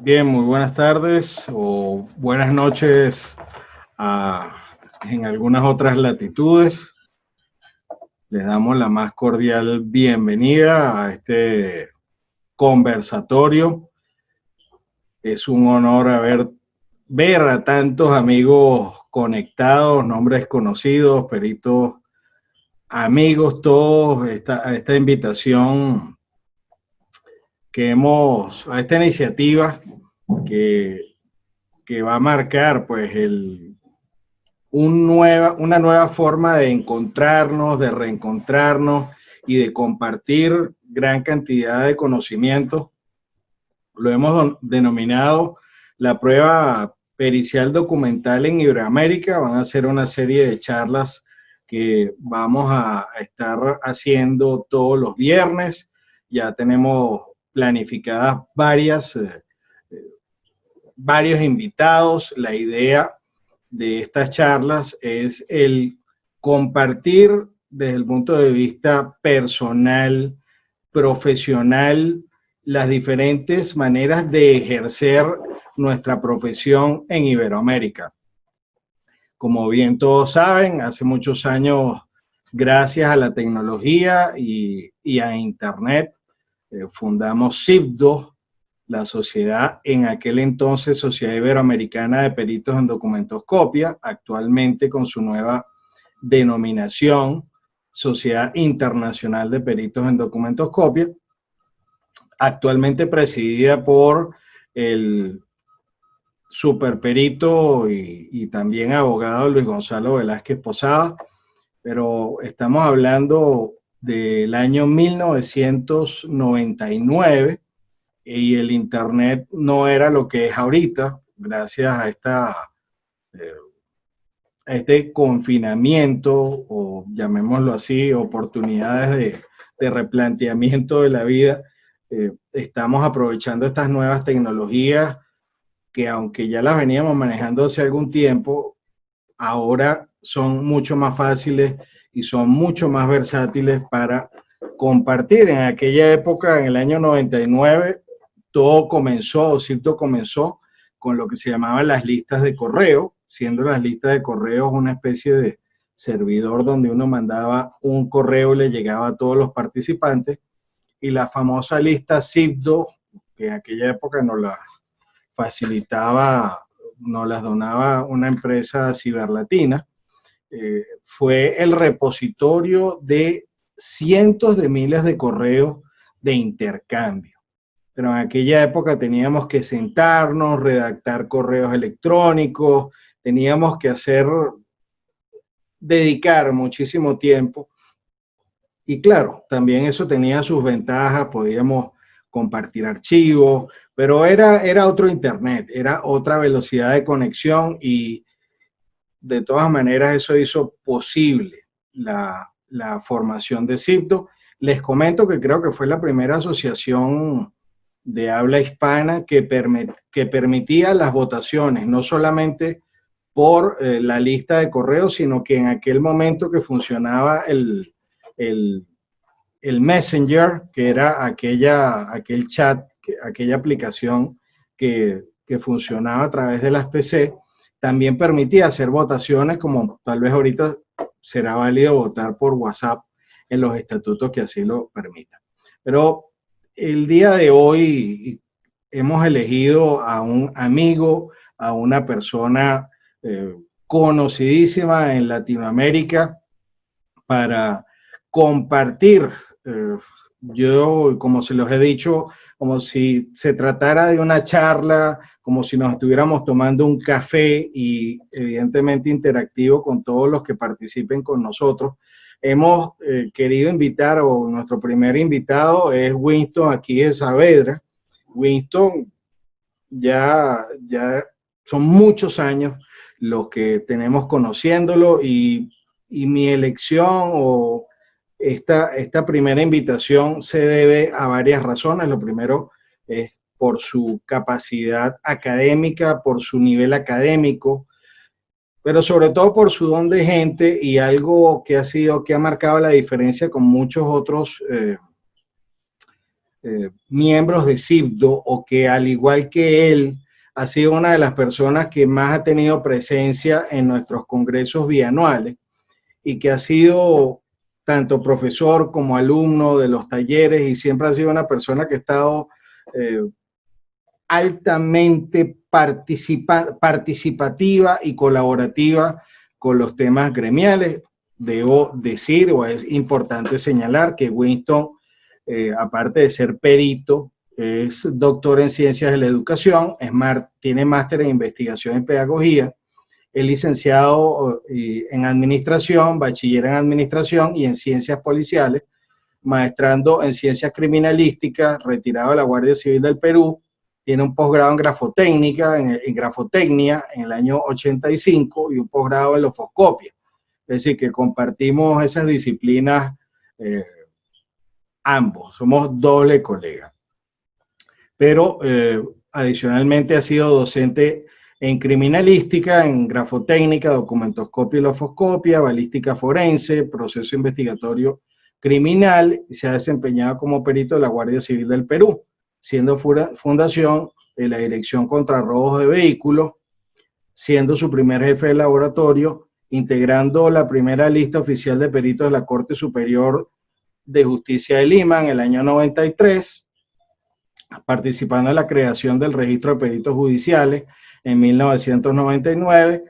Bien, muy buenas tardes o buenas noches en algunas otras latitudes. Les damos la más cordial bienvenida a este conversatorio. Es un honor ver a tantos amigos conectados, nombres conocidos, peritos, amigos, todos, esta invitación a esta iniciativa que, que va a marcar pues una nueva forma de encontrarnos, de reencontrarnos y de compartir gran cantidad de conocimientos. Lo hemos denominado la prueba pericial documental en Iberoamérica. Van a ser una serie de charlas que vamos a estar haciendo todos los viernes. Ya tenemos planificadas varios invitados. La idea de estas charlas es el compartir desde el punto de vista personal, profesional, las diferentes maneras de ejercer nuestra profesión en Iberoamérica. Como bien todos saben, hace muchos años, gracias a la tecnología y a Internet, fundamos SIPDO, la sociedad, en aquel entonces Sociedad Iberoamericana de Peritos en Documentoscopia, actualmente con su nueva denominación, Sociedad Internacional de Peritos en Documentoscopia, actualmente presidida por el superperito y también abogado Luis Gonzalo Velázquez Posada, pero estamos hablando del año 1999 y el Internet no era lo que es ahorita, gracias eh, a este confinamiento, o llamémoslo así, oportunidades de replanteamiento de la vida. Estamos aprovechando estas nuevas tecnologías que, aunque ya las veníamos manejando hace algún tiempo, ahora son mucho más fáciles y son mucho más versátiles para compartir. En aquella época, en el año 99, todo comenzó, Cipto comenzó con lo que se llamaban las listas de correo, siendo las listas de correos una especie de servidor donde uno mandaba un correo y le llegaba a todos los participantes, y la famosa lista Cipto, que en aquella época nos la facilitaba, nos las donaba una empresa ciberlatina, fue el repositorio de cientos de miles de correos de intercambio. Pero en aquella época teníamos que sentarnos, redactar correos electrónicos, teníamos que dedicar muchísimo tiempo. Y claro, también eso tenía sus ventajas, podíamos compartir archivos, pero era otro Internet, era otra velocidad de conexión, y de todas maneras eso hizo posible la formación de Cipto. Les comento que creo que fue la primera asociación de habla hispana que permitía las votaciones, no solamente por la lista de correos, sino que en aquel momento que funcionaba el, el Messenger, que era aquel chat, aquella aplicación que funcionaba a través de las PC, también permitía hacer votaciones, como tal vez ahorita será válido votar por WhatsApp en los estatutos que así lo permitan. Pero el día de hoy hemos elegido a un amigo, a una persona conocidísima en Latinoamérica, para compartir. eh, yo, como se los he dicho, como si se tratara de una charla, como si nos estuviéramos tomando un café, y evidentemente interactivo con todos los que participen con nosotros. Hemos querido invitar, o nuestro primer invitado es Winston, aquí de Saavedra. Winston, ya son muchos años los que tenemos conociéndolo, y mi elección o esta primera invitación se debe a varias razones. Lo primero es por su capacidad académica, por su nivel académico, pero sobre todo por su don de gente, y algo que ha marcado la diferencia con muchos otros miembros de CIBDO, o que al igual que él ha sido una de las personas que más ha tenido presencia en nuestros congresos bianuales y que ha sido tanto profesor como alumno de los talleres y siempre ha sido una persona que ha estado altamente participativa y colaborativa con los temas gremiales. Debo decir, o es importante señalar, que Winston, aparte de ser perito, es doctor en ciencias de la educación, tiene máster en investigación y pedagogía, es licenciado en administración, bachiller en administración y en ciencias policiales, maestrando en ciencias criminalísticas, retirado de la Guardia Civil del Perú, tiene un posgrado en grafotecnia en el año 85 y un posgrado en lofoscopia. Es decir, que compartimos esas disciplinas ambos, somos doble colega. Pero adicionalmente ha sido docente en criminalística, en grafotecnia, documentoscopia y lofoscopia, balística forense, proceso investigatorio criminal, y se ha desempeñado como perito de la Guardia Civil del Perú, siendo fundación de la Dirección contra Robos de Vehículos, siendo su primer jefe de laboratorio, integrando la primera lista oficial de peritos de la Corte Superior de Justicia de Lima en el año 93, participando en la creación del Registro de Peritos Judiciales en 1999,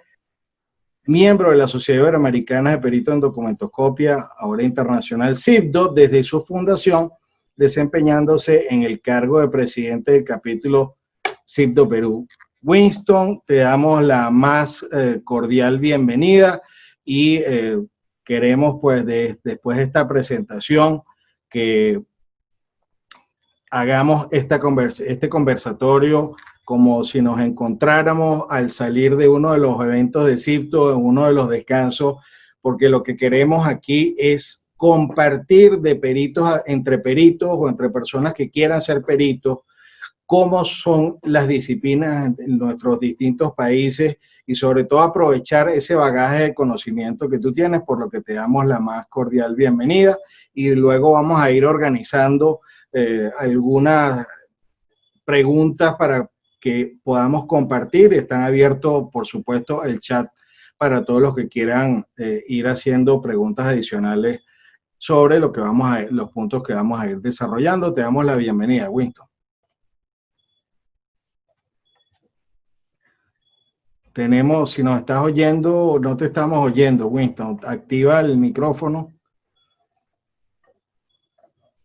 miembro de la Sociedad Iberoamericana de Peritos en Documentoscopia, ahora internacional CIBDO, desde su fundación, desempeñándose en el cargo de presidente del capítulo CIBDO Perú. Winston, te damos la más cordial bienvenida y queremos, pues, después de esta presentación, que hagamos este conversatorio como si nos encontráramos al salir de uno de los eventos de CIBDO, en uno de los descansos, porque lo que queremos aquí es compartir de peritos entre peritos o entre personas que quieran ser peritos, cómo son las disciplinas en nuestros distintos países y sobre todo aprovechar ese bagaje de conocimiento que tú tienes, por lo que te damos la más cordial bienvenida y luego vamos a ir organizando algunas preguntas para que podamos compartir. Están abiertos, por supuesto, el chat para todos los que quieran ir haciendo preguntas adicionales sobre lo que los puntos que vamos a ir desarrollando. Te damos la bienvenida, Winston. Si nos estás oyendo o no te estamos oyendo, Winston, activa el micrófono.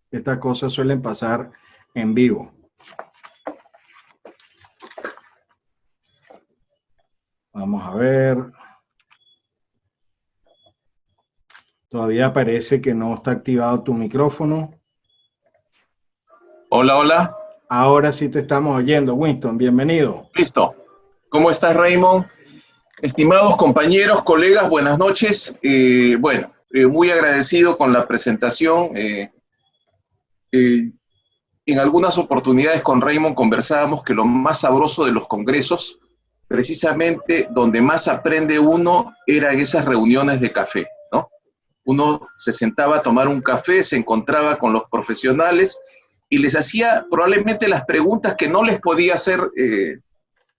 Estas cosas suelen pasar en vivo. Vamos a ver. Todavía parece que no está activado tu micrófono. Hola, hola. Ahora sí te estamos oyendo, Winston. Bienvenido. Listo. ¿Cómo estás, Raymond? Estimados compañeros, colegas, buenas noches. Muy agradecido con la presentación. En algunas oportunidades con Raymond conversábamos que lo más sabroso de los congresos, precisamente donde más aprende uno, era en esas reuniones de café, ¿no? Uno se sentaba a tomar un café, se encontraba con los profesionales y les hacía probablemente las preguntas que no les podía hacer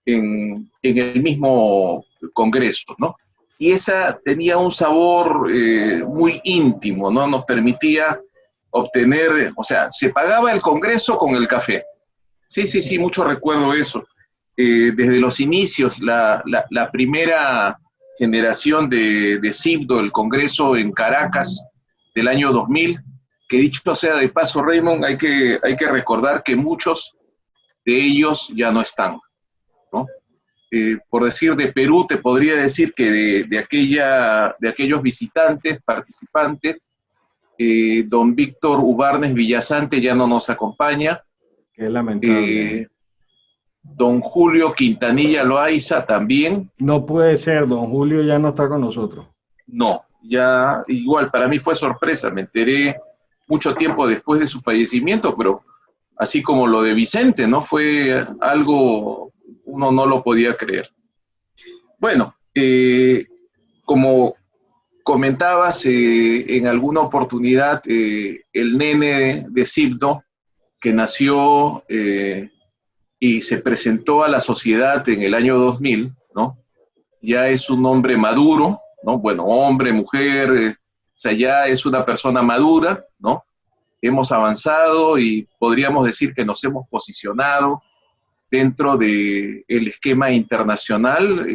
en el mismo congreso, ¿no? Y esa tenía un sabor muy íntimo, ¿no? Nos permitía obtener, o sea, se pagaba el congreso con el café. Sí, mucho recuerdo eso. Desde los inicios, la primera generación de CIBDO, el congreso en Caracas del año 2000, que dicho sea de paso, Raymond, hay que recordar que muchos de ellos ya no están, ¿no? Por decir de Perú, te podría decir que de aquellos visitantes, participantes, don Víctor Ubarnes Villasante ya no nos acompaña. Qué lamentable. Don Julio Quintanilla Loaiza también. No puede ser, don Julio ya no está con nosotros. No, ya igual, para mí fue sorpresa, me enteré mucho tiempo después de su fallecimiento, pero así como lo de Vicente, ¿no? Fue algo, uno no lo podía creer. Bueno, como comentabas en alguna oportunidad, el nene de CIBDO, que nació y se presentó a la sociedad en el año 2000, ¿no? Ya es un hombre maduro, ¿no? Bueno, hombre, mujer, o sea, ya es una persona madura, ¿no? Hemos avanzado y podríamos decir que nos hemos posicionado dentro del esquema internacional.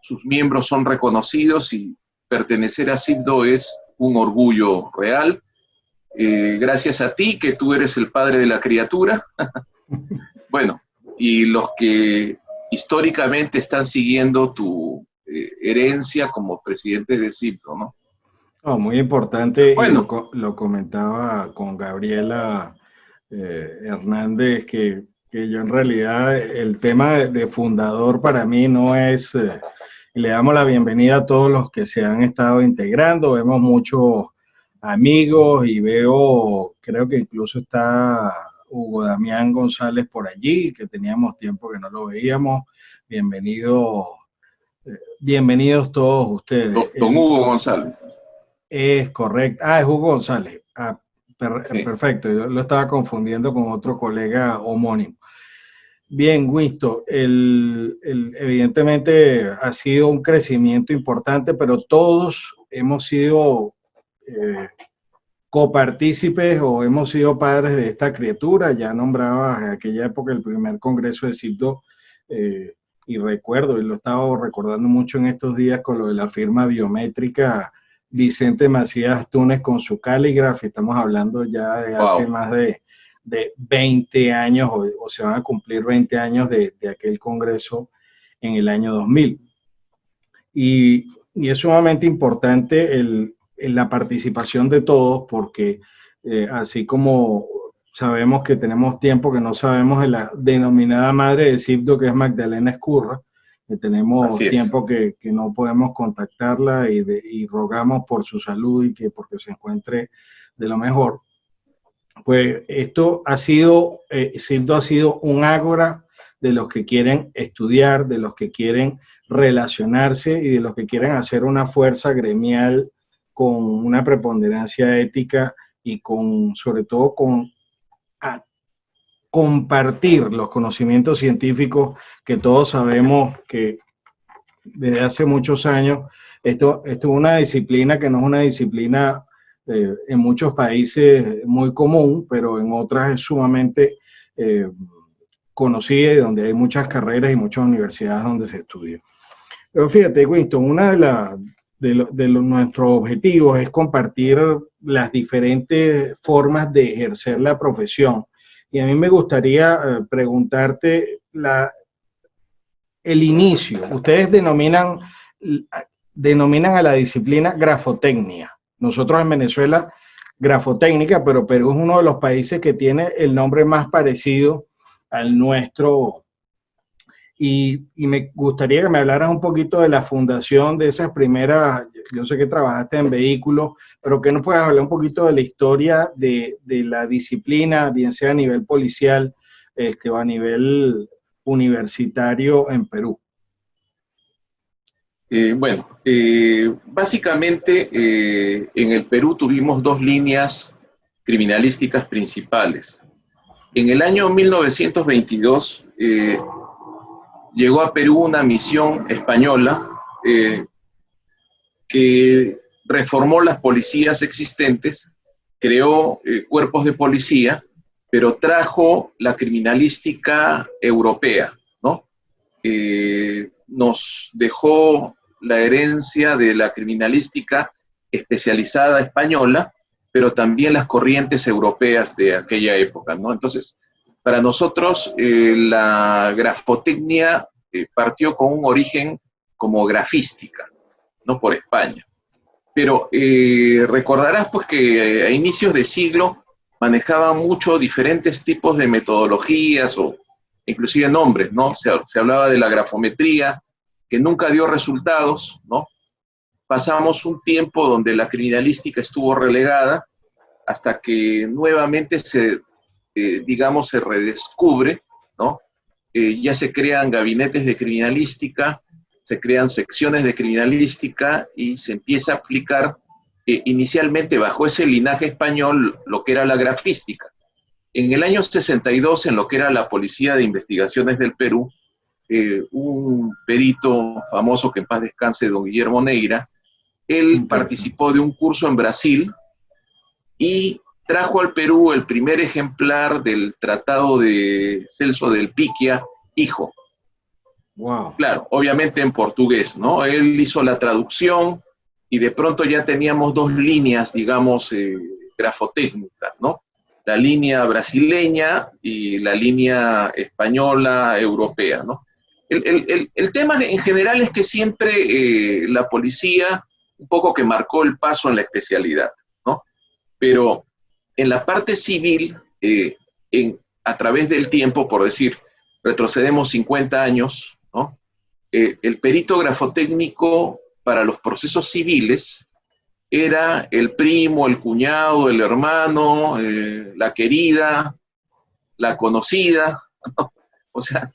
Sus miembros son reconocidos y pertenecer a CIPDO es un orgullo real. Gracias a ti, que tú eres el padre de la criatura. Bueno, y los que históricamente están siguiendo tu herencia como presidente de CIPDO, ¿no? No, muy importante, y Bueno, lo comentaba con Gabriela Hernández, que yo en realidad el tema de fundador para mí no es, y le damos la bienvenida a todos los que se han estado integrando, vemos muchos amigos y veo, creo que incluso está Hugo Damián González por allí, que teníamos tiempo que no lo veíamos. Bienvenido, bienvenidos todos ustedes. don Hugo González. Es correcto. Ah, es Hugo González. Ah, Sí. perfecto. Yo lo estaba confundiendo con otro colega homónimo. Bien, Winston, evidentemente ha sido un crecimiento importante, pero todos hemos sido copartícipes o hemos sido padres de esta criatura. Ya nombraba en aquella época el primer congreso de CIPDO, y recuerdo, y lo estaba recordando mucho en estos días con lo de la firma biométrica Vicente Macías Túnez con su calígrafo. Estamos hablando ya de hace más de 20 años, o se van a cumplir 20 años de aquel congreso en el año 2000. Y es sumamente importante la participación de todos, porque así como sabemos que tenemos tiempo que no sabemos de la denominada madre de CIPDO, que es Magdalena Escurra, que tenemos tiempo que no podemos contactarla, y rogamos por su salud y que porque se encuentre de lo mejor. Pues esto ha sido, CIPDO ha sido un ágora de los que quieren estudiar, de los que quieren relacionarse y de los que quieren hacer una fuerza gremial con una preponderancia ética y sobre todo con compartir los conocimientos científicos que todos sabemos que desde hace muchos años esto es una disciplina que no es una disciplina en muchos países muy común, pero en otras es sumamente conocida, y donde hay muchas carreras y muchas universidades donde se estudia. Pero fíjate, Winston, una de nuestros objetivos es compartir las diferentes formas de ejercer la profesión. Y a mí me gustaría preguntarte el inicio. Ustedes denominan a la disciplina grafotecnia. Nosotros en Venezuela, grafotécnica, pero Perú es uno de los países que tiene el nombre más parecido al nuestro. Y me gustaría que me hablaras un poquito de la fundación de esas primeras. Yo sé que trabajaste en vehículos, pero que nos puedas hablar un poquito de la historia de la disciplina, bien sea a nivel policial o a nivel universitario en Perú. Básicamente en el Perú tuvimos dos líneas criminalísticas principales. En el año 1922 llegó a Perú una misión española que reformó las policías existentes, creó cuerpos de policía, pero trajo la criminalística europea, ¿no? Nos dejó la herencia de la criminalística especializada española, pero también las corrientes europeas de aquella época, ¿no? Entonces, para nosotros la grafotecnia partió con un origen como grafística, ¿no? Por España. Pero recordarás pues que a inicios de siglo manejaban mucho diferentes tipos de metodologías o inclusive nombres, ¿no? Se hablaba de la grafometría, que nunca dio resultados, ¿no? Pasamos un tiempo donde la criminalística estuvo relegada hasta que nuevamente se redescubre, ¿no? Ya se crean gabinetes de criminalística, se crean secciones de criminalística y se empieza a aplicar inicialmente bajo ese linaje español lo que era la grafística. En el año 62, en lo que era la Policía de Investigaciones del Perú, un perito famoso, que en paz descanse, don Guillermo Neira, él participó de un curso en Brasil y trajo al Perú el primer ejemplar del Tratado de Celso del Piquia, hijo. Wow. Claro, obviamente en portugués, ¿no? Él hizo la traducción y de pronto ya teníamos dos líneas, digamos, grafotécnicas, ¿no? La línea brasileña y la línea española, europea, ¿no? El tema en general es que siempre la policía, un poco que marcó el paso en la especialidad, ¿no? Pero en la parte civil, a través del tiempo, por decir, retrocedemos 50 años, ¿no? El perito grafotécnico para los procesos civiles era el primo, el cuñado, el hermano, la querida, la conocida, ¿no? O sea,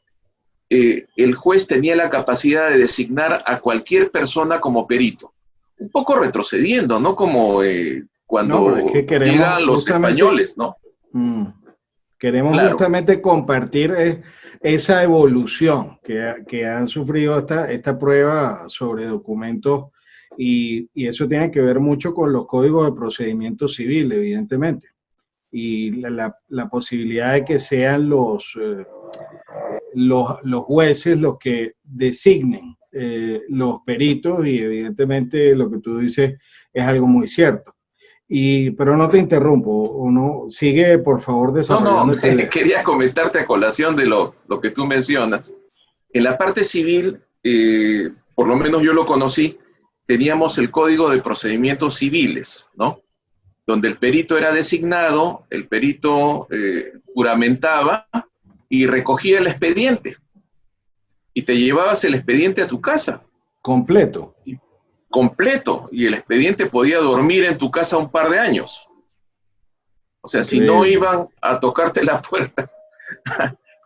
el juez tenía la capacidad de designar a cualquier persona como perito. Un poco retrocediendo, ¿no? Como cuando No, es que llegan los españoles, ¿no? Queremos Claro. justamente compartir esa evolución que han sufrido esta prueba sobre documentos y eso tiene que ver mucho con los códigos de procedimiento civil, evidentemente, y la posibilidad de que sean los jueces los que designen los peritos y evidentemente lo que tú dices es algo muy cierto. Pero no te interrumpo, uno sigue por favor desarrollando. No, quería comentarte a colación de lo que tú mencionas. En la parte civil, por lo menos yo lo conocí, teníamos el Código de Procedimientos Civiles, ¿no? Donde el perito era designado, el perito juramentaba y recogía el expediente. Y te llevabas el expediente a tu casa. Completo. Completo. Y el expediente podía dormir en tu casa un par de años. O sea, Increíble. si no iban a tocarte la puerta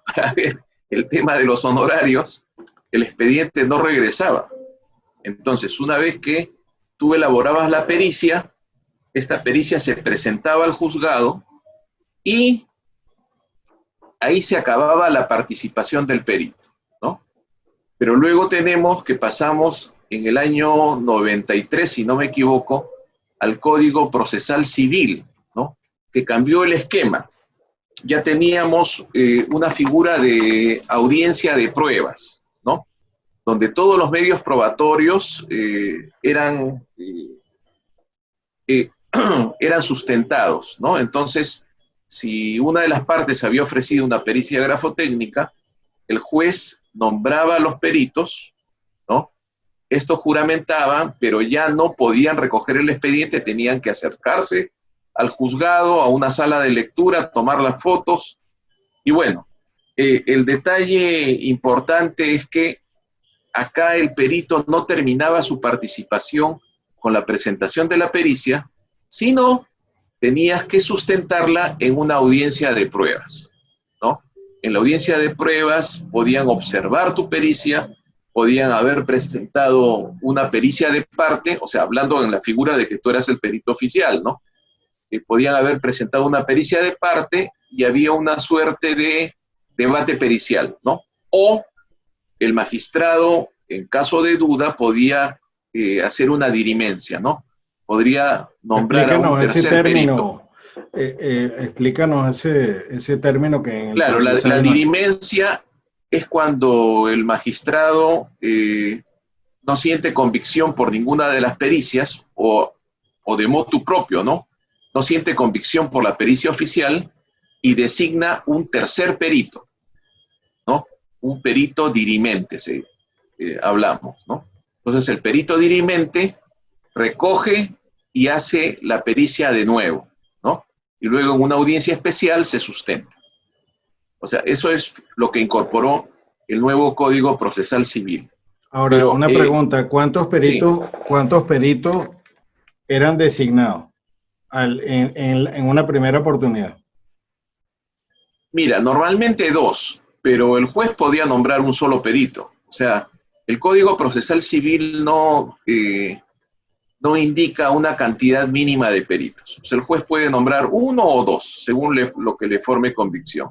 para ver el tema de los honorarios, el expediente no regresaba. Entonces, una vez que tú elaborabas la pericia, esta pericia se presentaba al juzgado y ahí se acababa la participación del perito, ¿no? Pero luego tenemos que pasamos en el año 93, si no me equivoco, al Código Procesal Civil, ¿no? Que cambió el esquema. Ya teníamos una figura de audiencia de pruebas, ¿no? Donde todos los medios probatorios eran sustentados, ¿no? Entonces, si una de las partes había ofrecido una pericia grafotécnica, el juez nombraba a los peritos, ¿no? Estos juramentaban, pero ya no podían recoger el expediente, tenían que acercarse al juzgado, a una sala de lectura, tomar las fotos. Y bueno, el detalle importante es que acá el perito no terminaba su participación con la presentación de la pericia, sino tenías que sustentarla en una audiencia de pruebas, ¿no? En la audiencia de pruebas podían observar tu pericia, podían haber presentado una pericia de parte, o sea, hablando en la figura de que tú eras el perito oficial, ¿no? Podían haber presentado una pericia de parte y había una suerte de debate pericial, ¿no? O el magistrado, en caso de duda, podía hacer una dirimencia, ¿no? Podría nombrar a un tercer perito. Explícanos ese término que en el Claro, la dirimencia es cuando el magistrado no siente convicción por ninguna de las pericias o de motu propio, ¿no? No siente convicción por la pericia oficial y designa un tercer perito, ¿no? Un perito dirimente, hablamos, ¿no? Entonces el perito dirimente recoge y hace la pericia de nuevo, ¿no? Y luego en una audiencia especial se sustenta. O sea, eso es lo que incorporó el nuevo Código Procesal Civil. Ahora, pero, una pregunta, ¿cuántos peritos eran designados en una primera oportunidad? Mira, normalmente 2, pero el juez podía nombrar un solo perito. O sea, el Código Procesal Civil no no indica una cantidad mínima de peritos. O sea, el juez puede nombrar uno o dos, según lo que le forme convicción.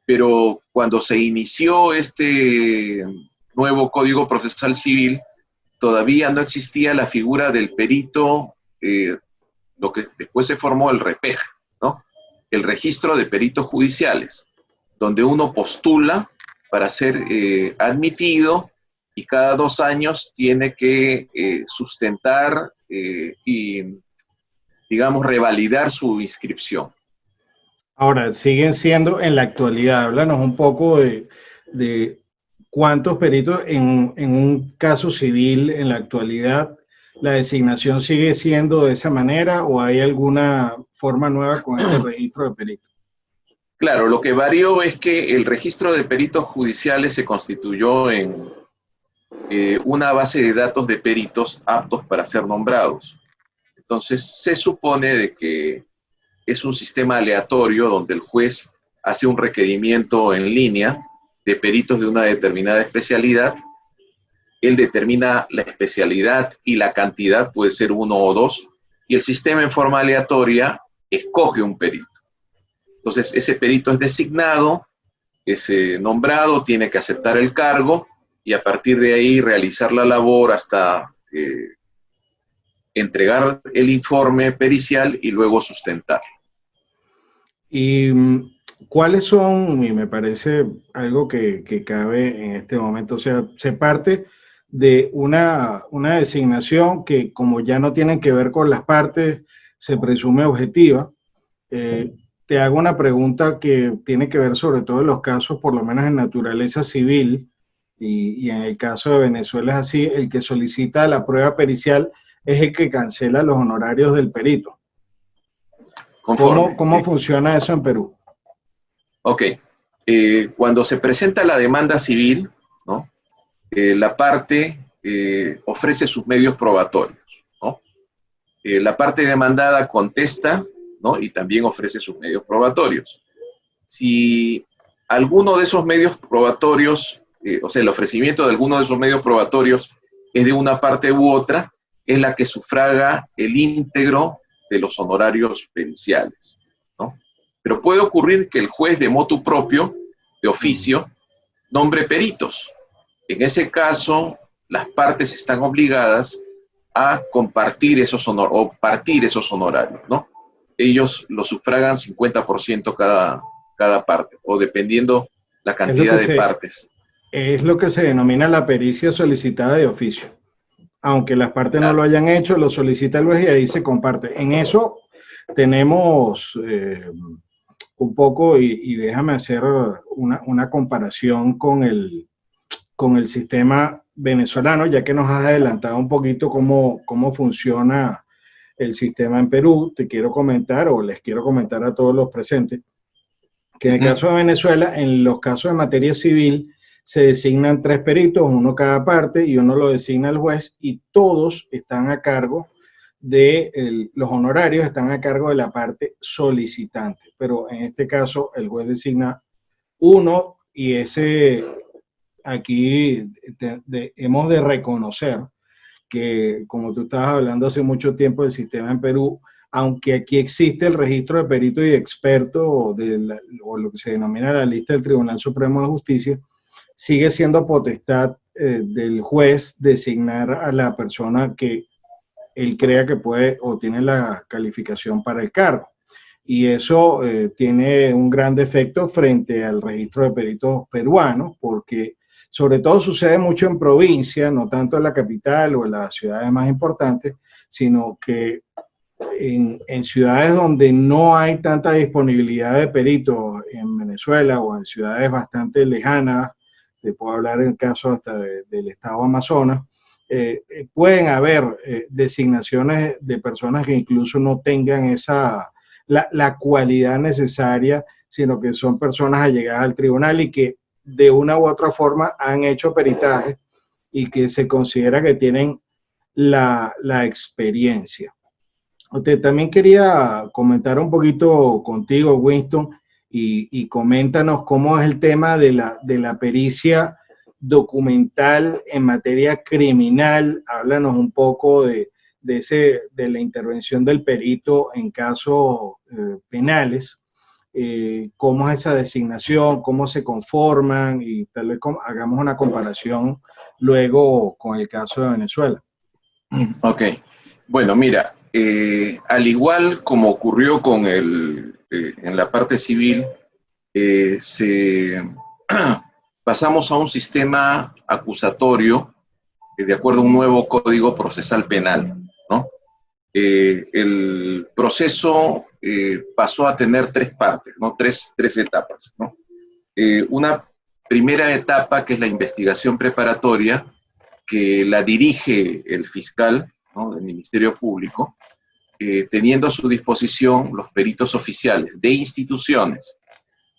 Pero cuando se inició este nuevo Código Procesal Civil, todavía no existía la figura del perito, lo que después se formó el REPEJ, ¿no? El Registro de Peritos Judiciales, donde uno postula para ser admitido y cada 2 años tiene que sustentar y, digamos, revalidar su inscripción. Ahora, siguen siendo en la actualidad, háblanos un poco de cuántos peritos en un caso civil en la actualidad, ¿la designación sigue siendo de esa manera o hay alguna forma nueva con este registro de peritos? Claro, lo que varió es que el registro de peritos judiciales se constituyó en una base de datos de peritos aptos para ser nombrados. Entonces, se supone de que es un sistema aleatorio donde el juez hace un requerimiento en línea de peritos de una determinada especialidad. Él determina la especialidad y la cantidad, puede ser 1 o 2, y el sistema en forma aleatoria escoge un perito. Entonces, ese perito es designado, es nombrado, tiene que aceptar el cargo y a partir de ahí realizar la labor hasta entregar el informe pericial y luego sustentarlo. ¿Y cuáles son, y me parece algo que cabe en este momento, o sea, se parte de una designación que como ya no tienen que ver con las partes, se presume objetiva? Te hago una pregunta que tiene que ver sobre todo en los casos, por lo menos en naturaleza civil, y en el caso de Venezuela es así, el que solicita la prueba pericial es el que cancela los honorarios del perito. ¿Cómo funciona eso en Perú? Ok. Cuando se presenta la demanda civil, ¿no? La parte ofrece sus medios probatorios, ¿no? La parte demandada contesta, ¿no? Y también ofrece sus medios probatorios. Si alguno de esos medios probatorios, o sea, el ofrecimiento de alguno de esos medios probatorios es de una parte u otra, es la que sufraga el íntegro de los honorarios periciales, ¿no? Pero puede ocurrir que el juez de motu propio, de oficio, nombre peritos. En ese caso, las partes están obligadas a compartir esos o partir esos honorarios, ¿no? Ellos lo sufragan 50% cada parte, o dependiendo la cantidad de partes. Es lo que se denomina la pericia solicitada de oficio. Aunque las partes no lo hayan hecho, lo solicita el juez y ahí se comparte. En eso tenemos un poco, y déjame hacer una comparación con el sistema venezolano, ya que nos has adelantado un poquito cómo funciona el sistema en Perú. Te quiero comentar, o les quiero comentar a todos los presentes, que en el caso de Venezuela, en los casos de materia civil, se designan 3 peritos, uno cada parte, y uno lo designa el juez, y todos están a cargo de los honorarios, están a cargo de la parte solicitante. Pero en este caso, el juez designa uno, y ese aquí hemos de reconocer que, como tú estabas hablando hace mucho tiempo del sistema en Perú, aunque aquí existe el registro de perito y de experto, o lo que se denomina la lista del Tribunal Supremo de Justicia, sigue siendo potestad del juez designar a la persona que él crea que puede o tiene la calificación para el cargo. Y eso tiene un gran defecto frente al registro de peritos peruano, porque sobre todo sucede mucho en provincia, no tanto en la capital o en las ciudades más importantes, sino que en ciudades donde no hay tanta disponibilidad de peritos, en Venezuela o en ciudades bastante lejanas, te puedo hablar en el caso hasta del estado Amazonas, pueden haber designaciones de personas que incluso no tengan la cualidad necesaria, sino que son personas allegadas al tribunal y que de una u otra forma han hecho peritaje y que se considera que tienen la experiencia. También quería comentar un poquito contigo, Winston, y coméntanos cómo es el tema de la pericia documental en materia criminal. Háblanos un poco de de la intervención del perito en casos penales, cómo es esa designación, cómo se conforman y tal vez hagamos una comparación luego con el caso de Venezuela. Ok, bueno, mira, al igual como ocurrió con en la parte civil, pasamos a un sistema acusatorio de acuerdo a un nuevo código procesal penal, ¿no? El proceso pasó a tener tres partes, ¿no? Tres etapas, ¿no? Una primera etapa que es la investigación preparatoria, que la dirige el fiscal, ¿no?, del Ministerio Público, teniendo a su disposición los peritos oficiales de instituciones,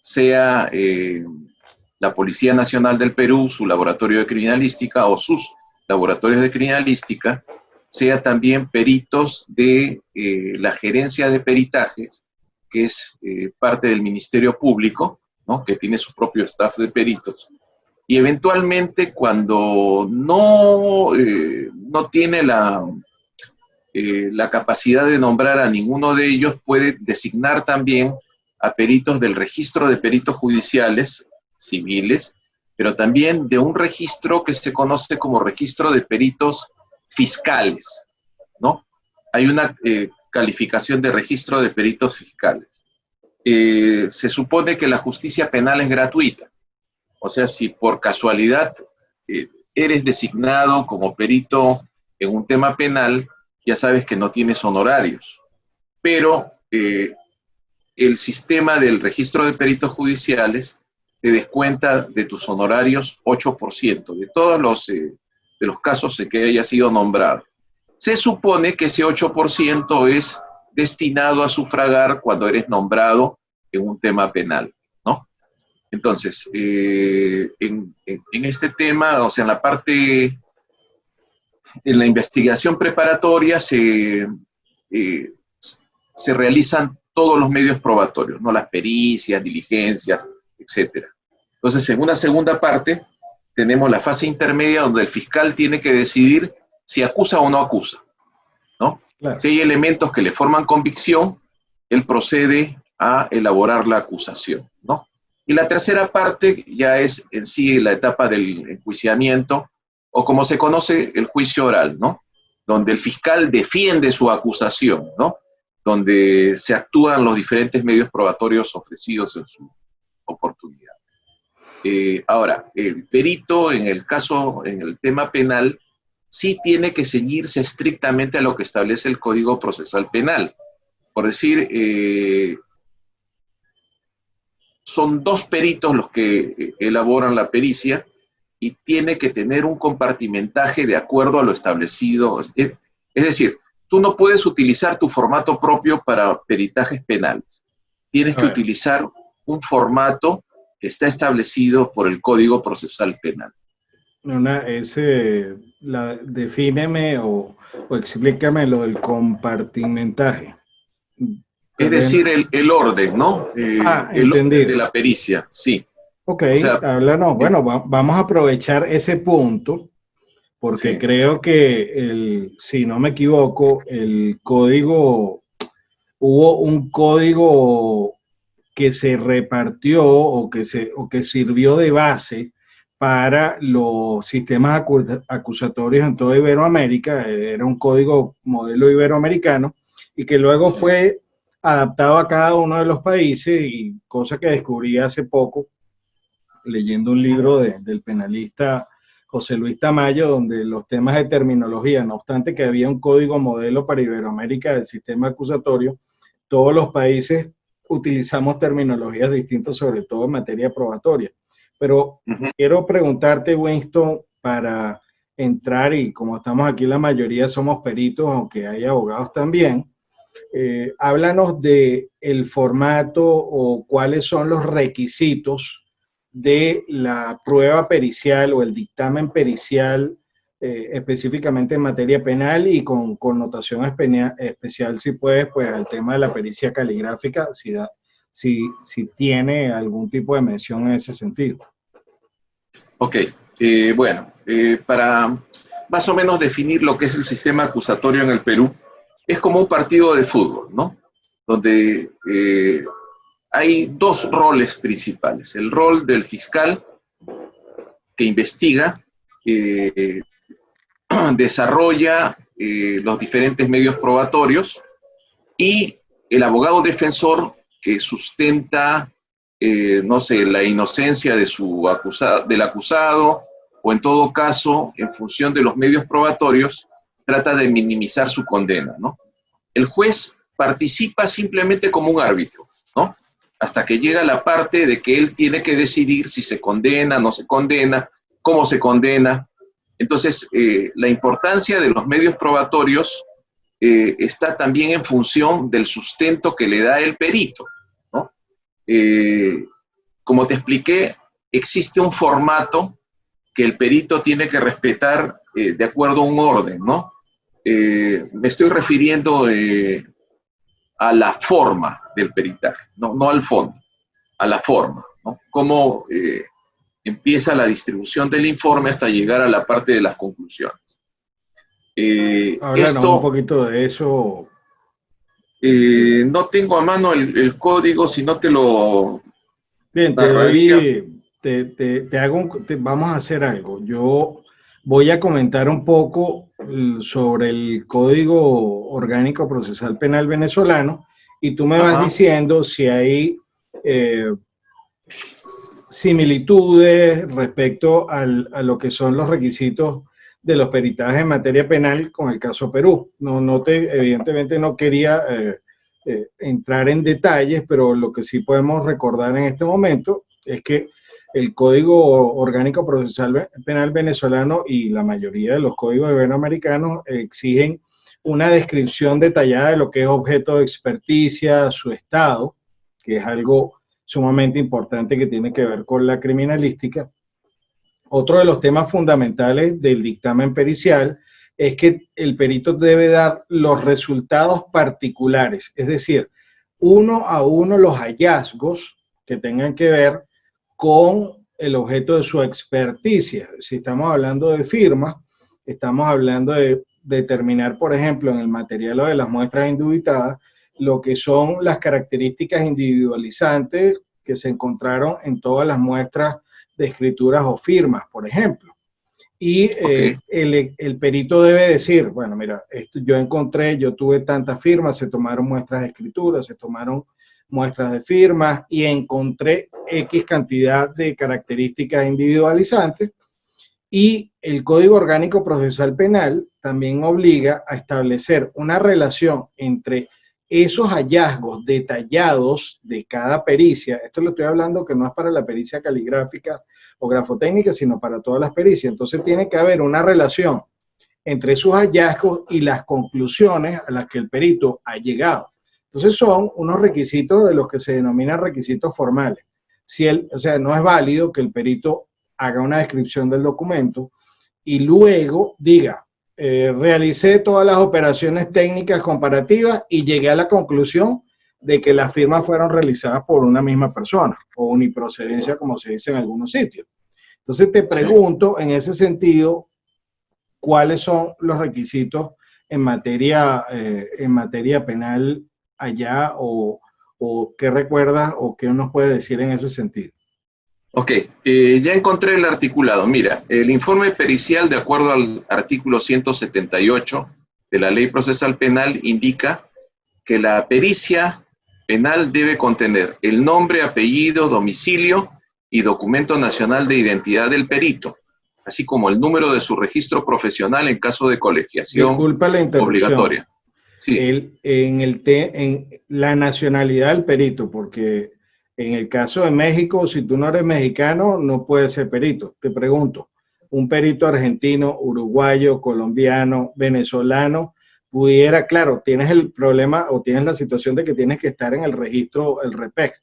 sea la Policía Nacional del Perú, su laboratorio de criminalística o sus laboratorios de criminalística, sea también peritos de la gerencia de peritajes, que es parte del Ministerio Público, ¿no?, que tiene su propio staff de peritos, y eventualmente cuando no tiene la capacidad de nombrar a ninguno de ellos, puede designar también a peritos del registro de peritos judiciales, civiles, pero también de un registro que se conoce como registro de peritos fiscales, ¿no? Hay una calificación de registro de peritos fiscales. Se supone que la justicia penal es gratuita. O sea, si por casualidad eres designado como perito en un tema penal, ya sabes que no tienes honorarios. Pero el sistema del registro de peritos judiciales te descuenta de tus honorarios 8%, de todos de los casos en que hayas sido nombrado. Se supone que ese 8% es destinado a sufragar cuando eres nombrado en un tema penal, ¿no? Entonces, en este tema, o sea, en la investigación preparatoria se realizan todos los medios probatorios, ¿no? Las pericias, diligencias, etc. Entonces, en una segunda parte, tenemos la fase intermedia donde el fiscal tiene que decidir si acusa o no acusa, ¿no? Claro. Si hay elementos que le forman convicción, él procede a elaborar la acusación, ¿no? Y la tercera parte ya es en sí la etapa del enjuiciamiento, o como se conoce, el juicio oral, ¿no? Donde el fiscal defiende su acusación, ¿no? Donde se actúan los diferentes medios probatorios ofrecidos en su oportunidad. Ahora, el perito, en el tema penal, sí tiene que ceñirse estrictamente a lo que establece el Código Procesal Penal. Por decir, son dos peritos los que elaboran la pericia y tiene que tener un compartimentaje de acuerdo a lo establecido. Es decir, tú no puedes utilizar tu formato propio para peritajes penales. Tienes que utilizar un formato que está establecido por el Código Procesal Penal. Defíneme o explícame lo del compartimentaje. Es decir, el orden, ¿no? El orden de la pericia, sí. Ok, o sea, háblanos. Bueno, vamos a aprovechar ese punto, porque sí, creo que, si no me equivoco, hubo un código que se repartió o que sirvió de base para los sistemas acusatorios en toda Iberoamérica. Era un código modelo iberoamericano y que luego sí, fue adaptado a cada uno de los países, y cosa que descubrí hace poco leyendo un libro del penalista José Luis Tamayo, donde los temas de terminología, no obstante que había un código modelo para Iberoamérica del sistema acusatorio, todos los países utilizamos terminologías distintas, sobre todo en materia probatoria. Pero quiero preguntarte, Winston, para entrar, y como estamos aquí la mayoría somos peritos, aunque hay abogados también, háblanos de el formato o cuáles son los requisitos de la prueba pericial o el dictamen pericial, específicamente en materia penal y con connotación especial, si puedes, pues al tema de la pericia caligráfica, si tiene algún tipo de mención en ese sentido. Ok, bueno, más o menos definir lo que es el sistema acusatorio en el Perú, es como un partido de fútbol, ¿no? Donde hay dos roles principales. El rol del fiscal, que investiga, desarrolla los diferentes medios probatorios, y el abogado defensor, que sustenta, no sé, la inocencia de del acusado, o en todo caso, en función de los medios probatorios, trata de minimizar su condena, ¿no? El juez participa simplemente como un árbitro, ¿no? Hasta que llega la parte de que él tiene que decidir si se condena, no se condena, cómo se condena. Entonces, la importancia de los medios probatorios está también en función del sustento que le da el perito, ¿no? Como te expliqué, existe un formato que el perito tiene que respetar de acuerdo a un orden, ¿no? Me estoy refiriendo a la forma del peritaje, no al fondo, a la forma, ¿no? Cómo empieza la distribución del informe hasta llegar a la parte de las conclusiones. Háblanos un poquito de eso. No tengo a mano el código, si no te lo... Bien, te doy, vamos a hacer algo. Yo voy a comentar un poco sobre el Código Orgánico Procesal Penal venezolano, y tú me vas diciendo si hay similitudes respecto a lo que son los requisitos de los peritajes en materia penal con el caso Perú. Evidentemente no quería entrar en detalles, pero lo que sí podemos recordar en este momento es que el Código Orgánico Procesal Penal venezolano y la mayoría de los códigos iberoamericanos exigen una descripción detallada de lo que es objeto de experticia, su estado, que es algo sumamente importante que tiene que ver con la criminalística. Otro de los temas fundamentales del dictamen pericial es que el perito debe dar los resultados particulares, es decir, uno a uno los hallazgos que tengan que ver con el objeto de su experticia. Si estamos hablando de firmas, estamos hablando de determinar, por ejemplo, en el material o de las muestras indubitadas, lo que son las características individualizantes que se encontraron en todas las muestras de escrituras o firmas, por ejemplo. Y el perito debe decir, bueno, mira, yo tuve tantas firmas, se tomaron muestras de escrituras, se tomaron muestras de firmas y encontré X cantidad de características individualizantes. Y el Código Orgánico Procesal Penal también obliga a establecer una relación entre esos hallazgos detallados de cada pericia. Esto lo estoy hablando que no es para la pericia caligráfica o grafotécnica, sino para todas las pericias. Entonces tiene que haber una relación entre esos hallazgos y las conclusiones a las que el perito ha llegado. Entonces son unos requisitos de los que se denominan requisitos formales. O sea, no es válido que el perito haga una descripción del documento y luego diga, realicé todas las operaciones técnicas comparativas y llegué a la conclusión de que las firmas fueron realizadas por una misma persona o uniprocedencia, como se dice en algunos sitios. Entonces te pregunto, en ese sentido, ¿cuáles son los requisitos en materia penal allá, o qué recuerdas o qué nos puede decir en ese sentido? Ok, ya encontré el articulado. Mira, el informe pericial, de acuerdo al artículo 178 de la Ley Procesal Penal, indica que la pericia penal debe contener el nombre, apellido, domicilio y documento nacional de identidad del perito, así como el número de su registro profesional en caso de colegiación obligatoria. Sí. En la nacionalidad del perito, porque en el caso de México, si tú no eres mexicano, no puedes ser perito. Te pregunto, un perito argentino, uruguayo, colombiano, venezolano, pudiera, claro, tienes el problema o tienes la situación de que tienes que estar en el registro, el REPEC,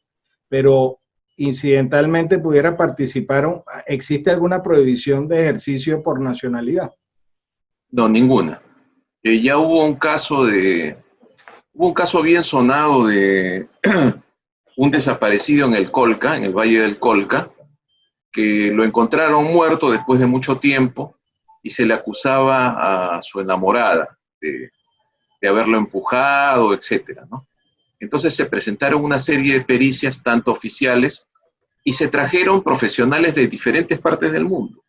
pero incidentalmente pudiera participar. ¿Existe alguna prohibición de ejercicio por nacionalidad? No, ninguna. Ya hubo un caso bien sonado de un desaparecido en el Colca, en el Valle del Colca, que lo encontraron muerto después de mucho tiempo, y se le acusaba a su enamorada de haberlo empujado, etcétera, ¿no? Entonces se presentaron una serie de pericias, tanto oficiales, y se trajeron profesionales de diferentes partes del mundo.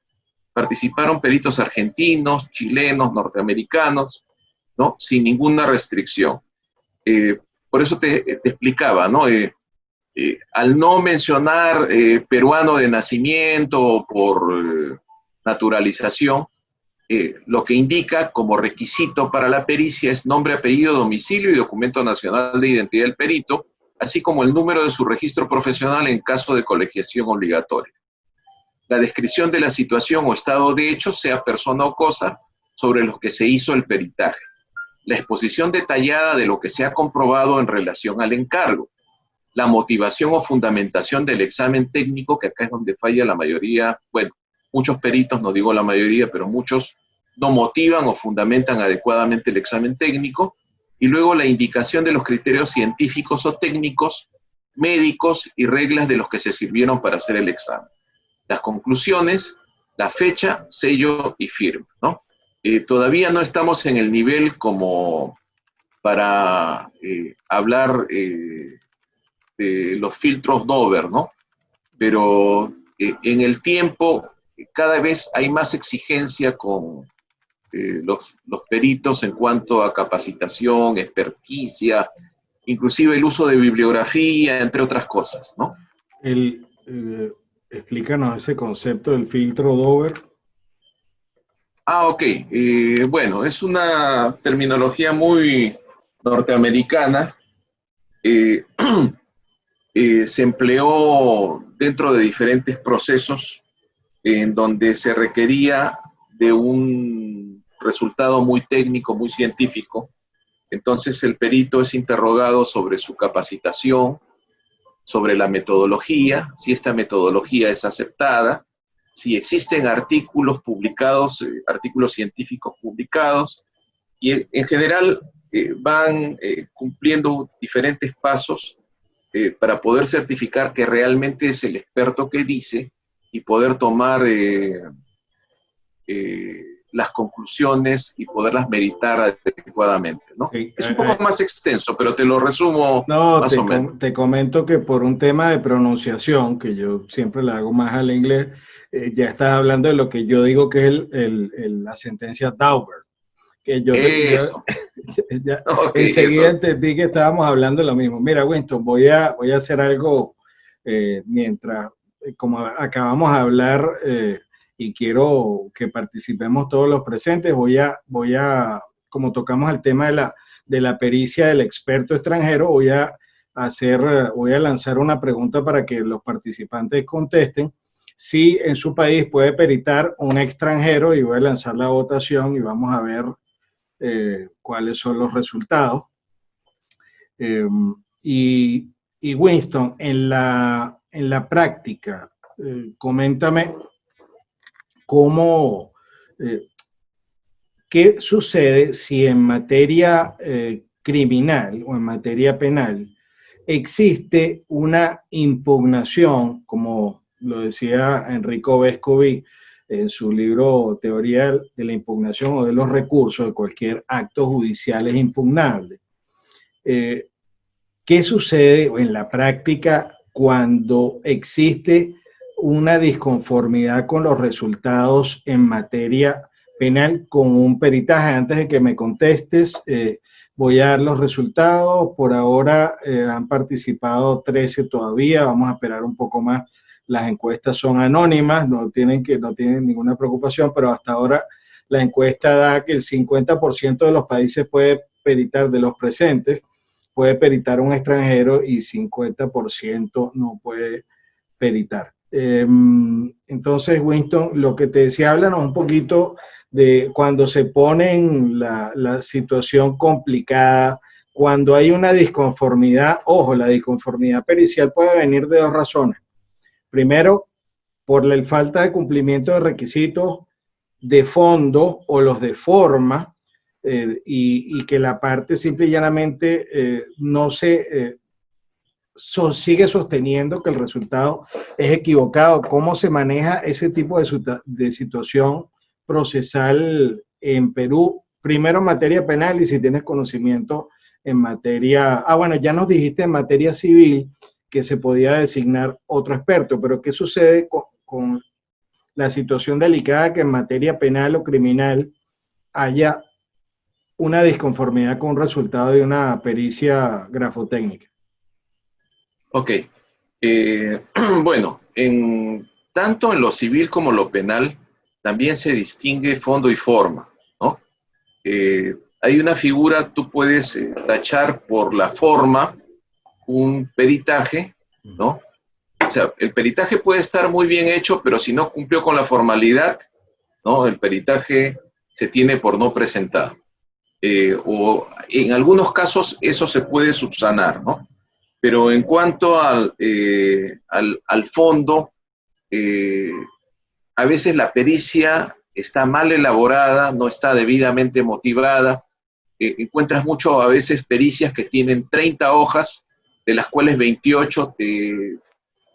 Participaron peritos argentinos, chilenos, norteamericanos, ¿no? Sin ninguna restricción. Por eso te explicaba, ¿no? Al no mencionar peruano de nacimiento o por naturalización, lo que indica como requisito para la pericia es nombre, apellido, domicilio y documento nacional de identidad del perito, así como el número de su registro profesional en caso de colegiación obligatoria. La descripción de la situación o estado de hecho, sea persona o cosa, sobre los que se hizo el peritaje. La exposición detallada de lo que se ha comprobado en relación al encargo. La motivación o fundamentación del examen técnico, que acá es donde falla la mayoría, bueno, muchos peritos, no digo la mayoría, pero muchos no motivan o fundamentan adecuadamente el examen técnico, y luego la indicación de los criterios científicos o técnicos, médicos y reglas de los que se sirvieron para hacer el examen. Las conclusiones, la fecha, sello y firma, ¿no? Todavía no estamos en el nivel como para hablar de los filtros Dover, ¿no? Pero en el tiempo cada vez hay más exigencia con los peritos en cuanto a capacitación, experticia, inclusive el uso de bibliografía, entre otras cosas, ¿no? Explícanos ese concepto del filtro Dover. Ok. Bueno, es una terminología muy norteamericana. Se empleó dentro de diferentes procesos en donde se requería de un resultado muy técnico, muy científico. Entonces el perito es interrogado sobre su capacitación, sobre la metodología, si esta metodología es aceptada, si existen artículos publicados, artículos científicos publicados, y en general van cumpliendo diferentes pasos para poder certificar que realmente es el experto que dice y poder tomar las conclusiones y poderlas meditar adecuadamente, ¿no? Okay. Es un poco más extenso, pero te lo resumo más o menos. Te comento que por un tema de pronunciación, que yo siempre le hago más al inglés, ya estás hablando de lo que yo digo que es la sentencia Dauber. Que yo ya, Okay, enseguida eso. entendí que estábamos hablando de lo mismo. Mira, Winston, voy a hacer algo mientras, como acabamos de hablar y quiero que participemos todos los presentes, voy a, como tocamos el tema de la pericia del experto extranjero, voy a lanzar una pregunta para que los participantes contesten. Si en su país puede peritar un extranjero, y voy a lanzar la votación y vamos a ver cuáles son los resultados. Y Winston, en la práctica, coméntame cómo, qué sucede si en materia criminal o en materia penal existe una impugnación, como lo decía Enrico Vescovi en su libro Teoría de la impugnación o de los recursos, de cualquier acto judicial es impugnable. ¿Qué sucede en la práctica cuando existe una disconformidad con los resultados en materia penal con un peritaje? Antes de que me contestes, voy a dar los resultados. Por ahora han participado 13 todavía, vamos a esperar un poco más. Las encuestas son anónimas, no tienen ninguna preocupación, pero hasta ahora la encuesta da que el 50% de los países puede peritar, de los presentes, puede peritar un extranjero y 50% no puede peritar. Entonces, Winston, lo que te decía, háblanos un poquito de cuando se pone en la situación complicada, cuando hay una disconformidad. Ojo, la disconformidad pericial puede venir de dos razones. Primero, por la falta de cumplimiento de requisitos de fondo o los de forma, y que la parte simple y llanamente no se sigue sosteniendo que el resultado es equivocado. ¿Cómo se maneja ese tipo de situación procesal en Perú, primero en materia penal y si tienes conocimiento en materia, bueno, ya nos dijiste en materia civil que se podía designar otro experto, pero ¿qué sucede con la situación delicada que en materia penal o criminal haya una disconformidad con un resultado de una pericia grafotécnica? Ok. Bueno, tanto en lo civil como lo penal también se distingue fondo y forma, ¿no? Hay una figura, tú puedes tachar por la forma un peritaje, ¿no? O sea, el peritaje puede estar muy bien hecho, pero si no cumplió con la formalidad, ¿no? El peritaje se tiene por no presentar. O en algunos casos eso se puede subsanar, ¿no? Pero en cuanto al fondo, a veces la pericia está mal elaborada, no está debidamente motivada. Encuentras mucho a veces pericias que tienen 30 hojas, de las cuales 28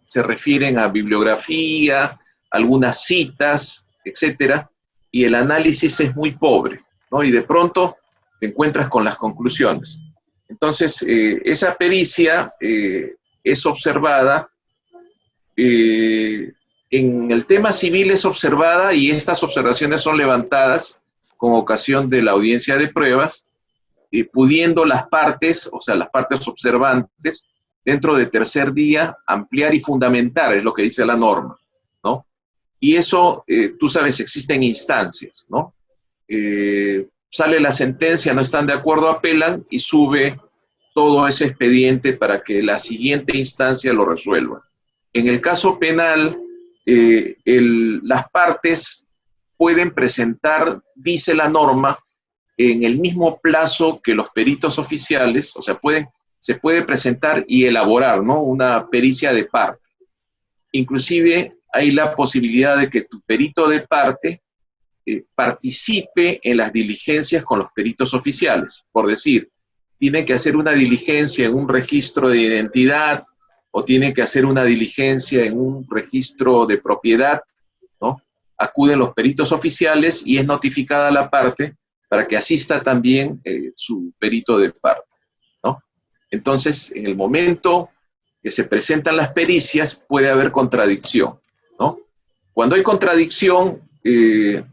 se refieren a bibliografía, algunas citas, etcétera, y el análisis es muy pobre, ¿no? Y de pronto te encuentras con las conclusiones. Entonces, esa pericia es observada, en el tema civil es observada y estas observaciones son levantadas con ocasión de la audiencia de pruebas, pudiendo las partes, o sea, las partes observantes, dentro de tercer día, ampliar y fundamentar, es lo que dice la norma, ¿no? Y eso, tú sabes, existen instancias, ¿no? Sale la sentencia, no están de acuerdo, apelan y sube todo ese expediente para que la siguiente instancia lo resuelva. En el caso penal, las partes pueden presentar, dice la norma, en el mismo plazo que los peritos oficiales, o sea, se puede presentar y elaborar, ¿no? Una pericia de parte. Inclusive hay la posibilidad de que tu perito de parte participe en las diligencias con los peritos oficiales. Por decir, tiene que hacer una diligencia en un registro de identidad o tiene que hacer una diligencia en un registro de propiedad, ¿no? Acuden los peritos oficiales y es notificada la parte para que asista también su perito de parte, ¿no? Entonces, en el momento que se presentan las pericias, puede haber contradicción, ¿no? Cuando hay contradicción, el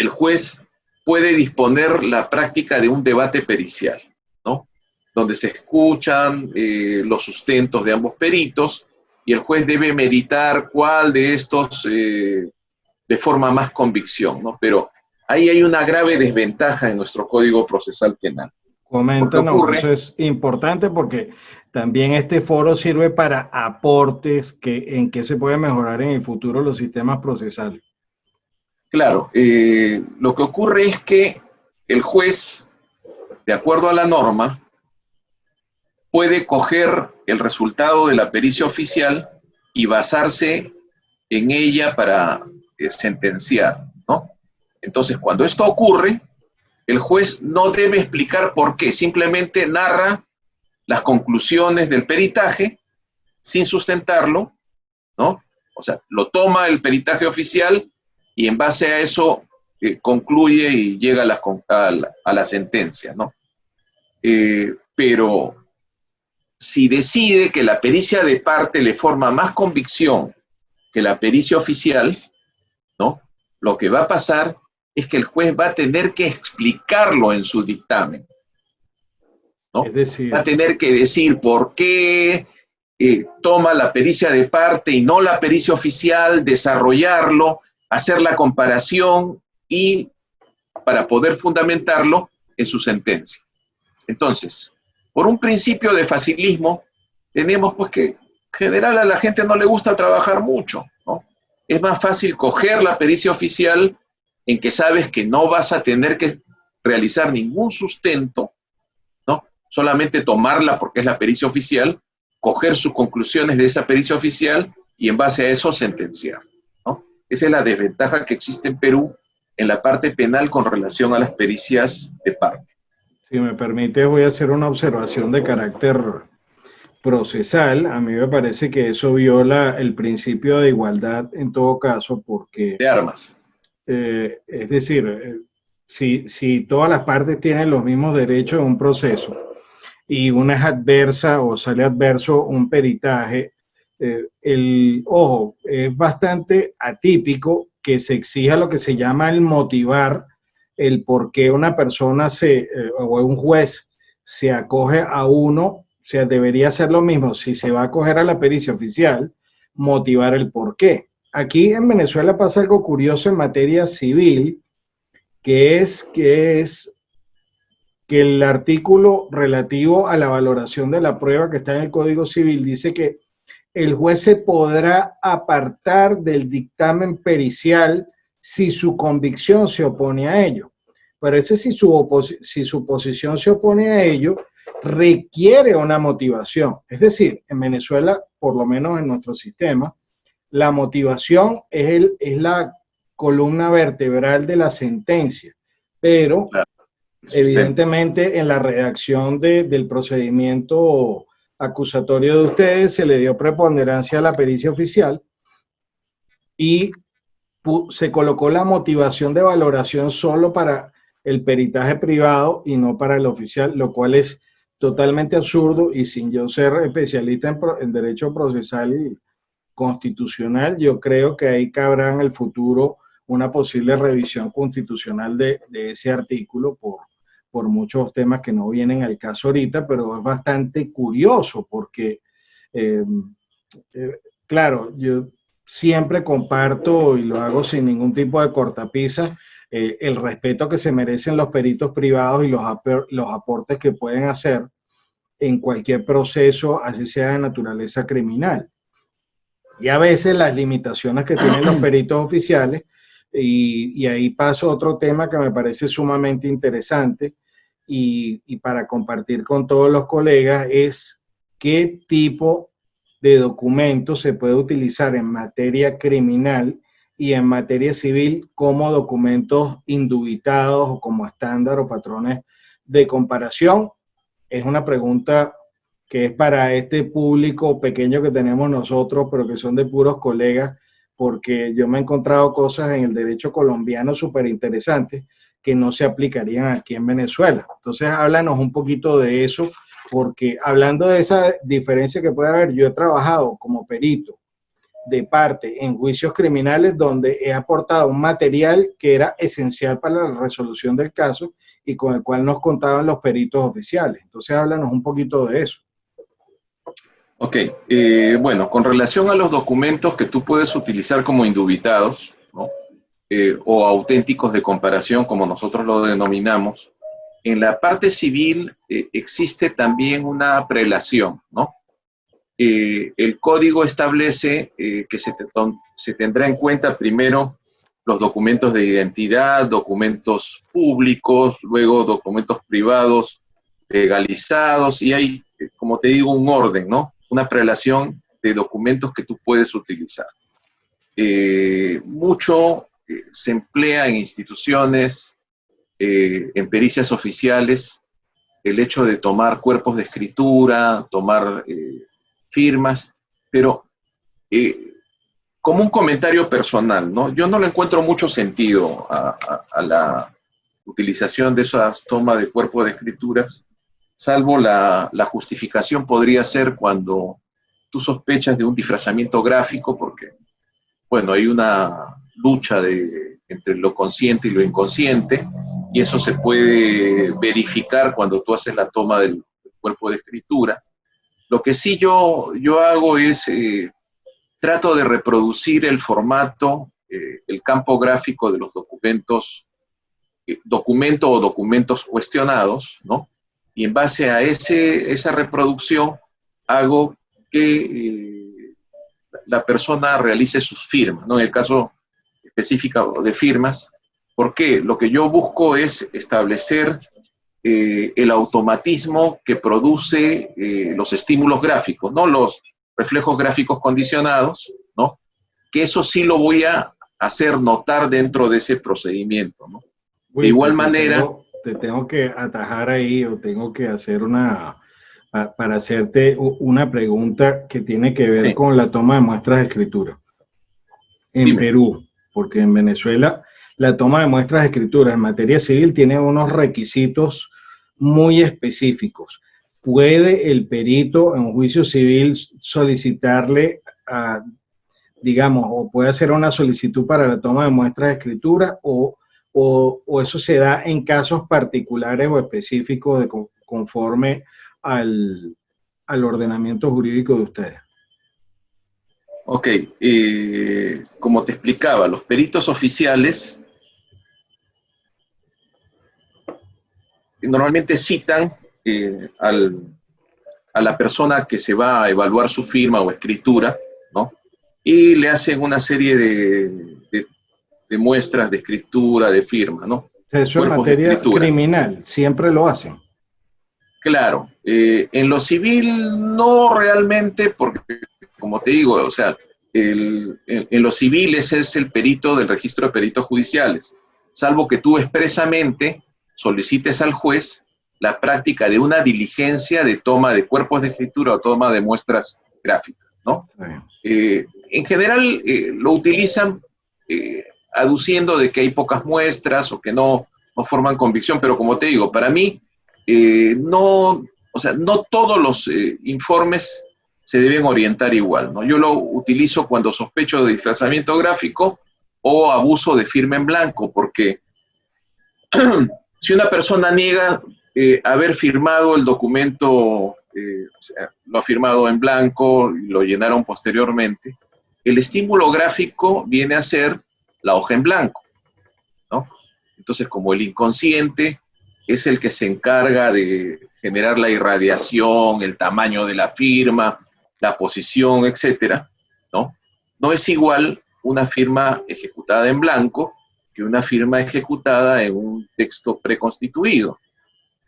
juez puede disponer la práctica de un debate pericial, ¿no? Donde se escuchan los sustentos de ambos peritos y el juez debe meditar cuál de estos de forma más convicción, ¿no? Pero ahí hay una grave desventaja en nuestro Código Procesal Penal. Coméntanos, eso es importante porque también este foro sirve para aportes en que se puede mejorar en el futuro los sistemas procesales. Claro, lo que ocurre es que el juez, de acuerdo a la norma, puede coger el resultado de la pericia oficial y basarse en ella para sentenciar, ¿no? Entonces, cuando esto ocurre, el juez no debe explicar por qué, simplemente narra las conclusiones del peritaje sin sustentarlo, ¿no? O sea, lo toma el peritaje oficial y en base a eso concluye y llega a la sentencia, ¿no? Pero si decide que la pericia de parte le forma más convicción que la pericia oficial, ¿no? Lo que va a pasar es que el juez va a tener que explicarlo en su dictamen, ¿no? Es decir, va a tener que decir por qué toma la pericia de parte y no la pericia oficial, desarrollarlo, hacer la comparación y para poder fundamentarlo en su sentencia. Entonces, por un principio de facilismo, tenemos pues que en general a la gente no le gusta trabajar mucho, ¿no? Es más fácil coger la pericia oficial en que sabes que no vas a tener que realizar ningún sustento, ¿no? Solamente tomarla porque es la pericia oficial, coger sus conclusiones de esa pericia oficial y en base a eso sentenciar, ¿no? Esa es la desventaja que existe en Perú en la parte penal con relación a las pericias de parte. Si me permite, voy a hacer una observación de carácter procesal. A mí me parece que eso viola el principio de igualdad en todo caso, porque De armas. es decir, si todas las partes tienen los mismos derechos en un proceso y una es adversa o sale adverso un peritaje, ojo, es bastante atípico que se exija lo que se llama el motivar, el por qué una persona o un juez se acoge a uno, o sea, debería ser lo mismo, si se va a acoger a la pericia oficial, motivar el por qué. Aquí en Venezuela pasa algo curioso en materia civil, que es que el artículo relativo a la valoración de la prueba que está en el Código Civil dice que el juez se podrá apartar del dictamen pericial si su convicción se opone a ello. Parece si su posición se opone a ello, requiere una motivación. Es decir, en Venezuela, por lo menos en nuestro sistema, la motivación es la columna vertebral de la sentencia, pero Claro, evidentemente en la redacción del procedimiento acusatorio de ustedes se le dio preponderancia a la pericia oficial y se colocó la motivación de valoración solo para el peritaje privado y no para el oficial, lo cual es totalmente absurdo, y sin yo ser especialista en derecho procesal y constitucional, yo creo que ahí cabrá en el futuro una posible revisión constitucional de ese artículo por muchos temas que no vienen al caso ahorita, pero es bastante curioso porque, eh, claro, yo siempre comparto y lo hago sin ningún tipo de cortapisa, el respeto que se merecen los peritos privados y los aportes que pueden hacer en cualquier proceso, así sea de naturaleza criminal. Y a veces las limitaciones que tienen los peritos oficiales, y ahí paso a otro tema que me parece sumamente interesante y para compartir con todos los colegas, es qué tipo de documentos se puede utilizar en materia criminal y en materia civil como documentos indubitados o como estándar o patrones de comparación. Es una pregunta que es para este público pequeño que tenemos nosotros, pero que son de puros colegas, porque yo me he encontrado cosas en el derecho colombiano súper interesantes que no se aplicarían aquí en Venezuela. Entonces, háblanos un poquito de eso, porque hablando de esa diferencia que puede haber, yo he trabajado como perito de parte en juicios criminales donde he aportado un material que era esencial para la resolución del caso y con el cual nos contaban los peritos oficiales. Entonces, háblanos un poquito de eso. Ok, bueno, con relación a los documentos que tú puedes utilizar como indubitados, ¿no? O auténticos de comparación, como nosotros lo denominamos, en la parte civil existe también una prelación, ¿no? El código establece que se tendrá en cuenta primero los documentos de identidad, documentos públicos, luego documentos privados legalizados, y hay, como te digo, un orden, ¿no? Una prelación de documentos que tú puedes utilizar. Mucho se emplea en instituciones, en pericias oficiales, el hecho de tomar cuerpos de escritura, tomar firmas, pero como un comentario personal, ¿no? Yo no le encuentro mucho sentido a la utilización de esas tomas de cuerpo de escrituras, salvo la justificación podría ser cuando tú sospechas de un disfrazamiento gráfico, porque, bueno, hay una lucha entre lo consciente y lo inconsciente, y eso se puede verificar cuando tú haces la toma del cuerpo de escritura. Lo que sí yo hago es, trato de reproducir el formato, el campo gráfico de los documentos, documento o documentos cuestionados, ¿no? Y en base a esa reproducción hago que la persona realice sus firmas, ¿no? En el caso específico de firmas, porque lo que yo busco es establecer el automatismo que produce los estímulos gráficos, ¿no? Los reflejos gráficos condicionados, ¿no? Que eso sí lo voy a hacer notar dentro de ese procedimiento, ¿no? De igual manera... Te tengo que atajar ahí, o tengo que hacer para hacerte una pregunta que tiene que ver Sí, con la toma de muestras de escritura. En dime. Perú, porque en Venezuela la toma de muestras de escritura en materia civil tiene unos requisitos muy específicos. ¿Puede el perito en un juicio civil solicitarle a, digamos, o puede hacer una solicitud para la toma de muestras de escritura o eso se da en casos particulares o específicos conforme al ordenamiento jurídico de ustedes? Ok, como te explicaba, los peritos oficiales normalmente citan a la persona que se va a evaluar su firma o escritura, ¿no? Y le hacen una serie de muestras de escritura, de firma, ¿no? Eso en Cuerpos de materia escritura. criminal, siempre lo hacen. Claro, en lo civil no realmente, porque como te digo, o sea, en lo civil ese es el perito del registro de peritos judiciales, salvo que tú expresamente solicites al juez la práctica de una diligencia de toma de cuerpos de escritura o toma de muestras gráficas, ¿no? En general lo utilizan aduciendo de que hay pocas muestras o que no forman convicción, pero como te digo, para mí no, o sea, no todos los informes se deben orientar igual, ¿no? Yo lo utilizo cuando sospecho de disfrazamiento gráfico o abuso de firma en blanco, porque si una persona niega haber firmado el documento, o sea, lo ha firmado en blanco y lo llenaron posteriormente, el estímulo gráfico viene a ser la hoja en blanco, ¿no? Entonces, como el inconsciente es el que se encarga de generar la irradiación, el tamaño de la firma, la posición, etcétera, ¿no? No es igual una firma ejecutada en blanco que una firma ejecutada en un texto preconstituido,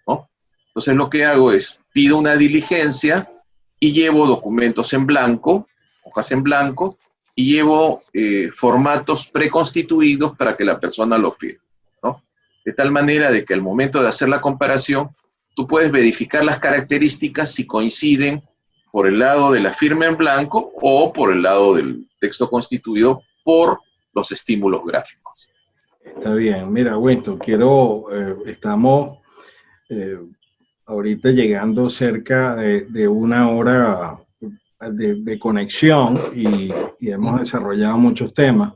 ¿no? Entonces lo que hago es, pido una diligencia y llevo documentos en blanco, hojas en blanco, y llevo formatos preconstituidos para que la persona lo firme, ¿no? De tal manera de que al momento de hacer la comparación, tú puedes verificar las características si coinciden por el lado de la firma en blanco o por el lado del texto constituido por los estímulos gráficos. Está bien. Mira, Winston, estamos ahorita llegando cerca de una hora de conexión y hemos desarrollado muchos temas.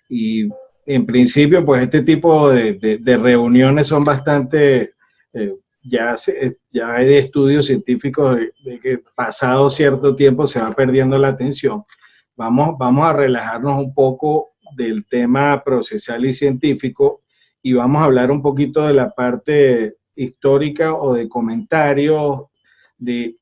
Y en principio, pues este tipo de reuniones son bastante, ya hay estudios científicos de que pasado cierto tiempo se va perdiendo la atención. Vamos a relajarnos un poco del tema procesal y científico y vamos a hablar un poquito de la parte histórica o de comentarios de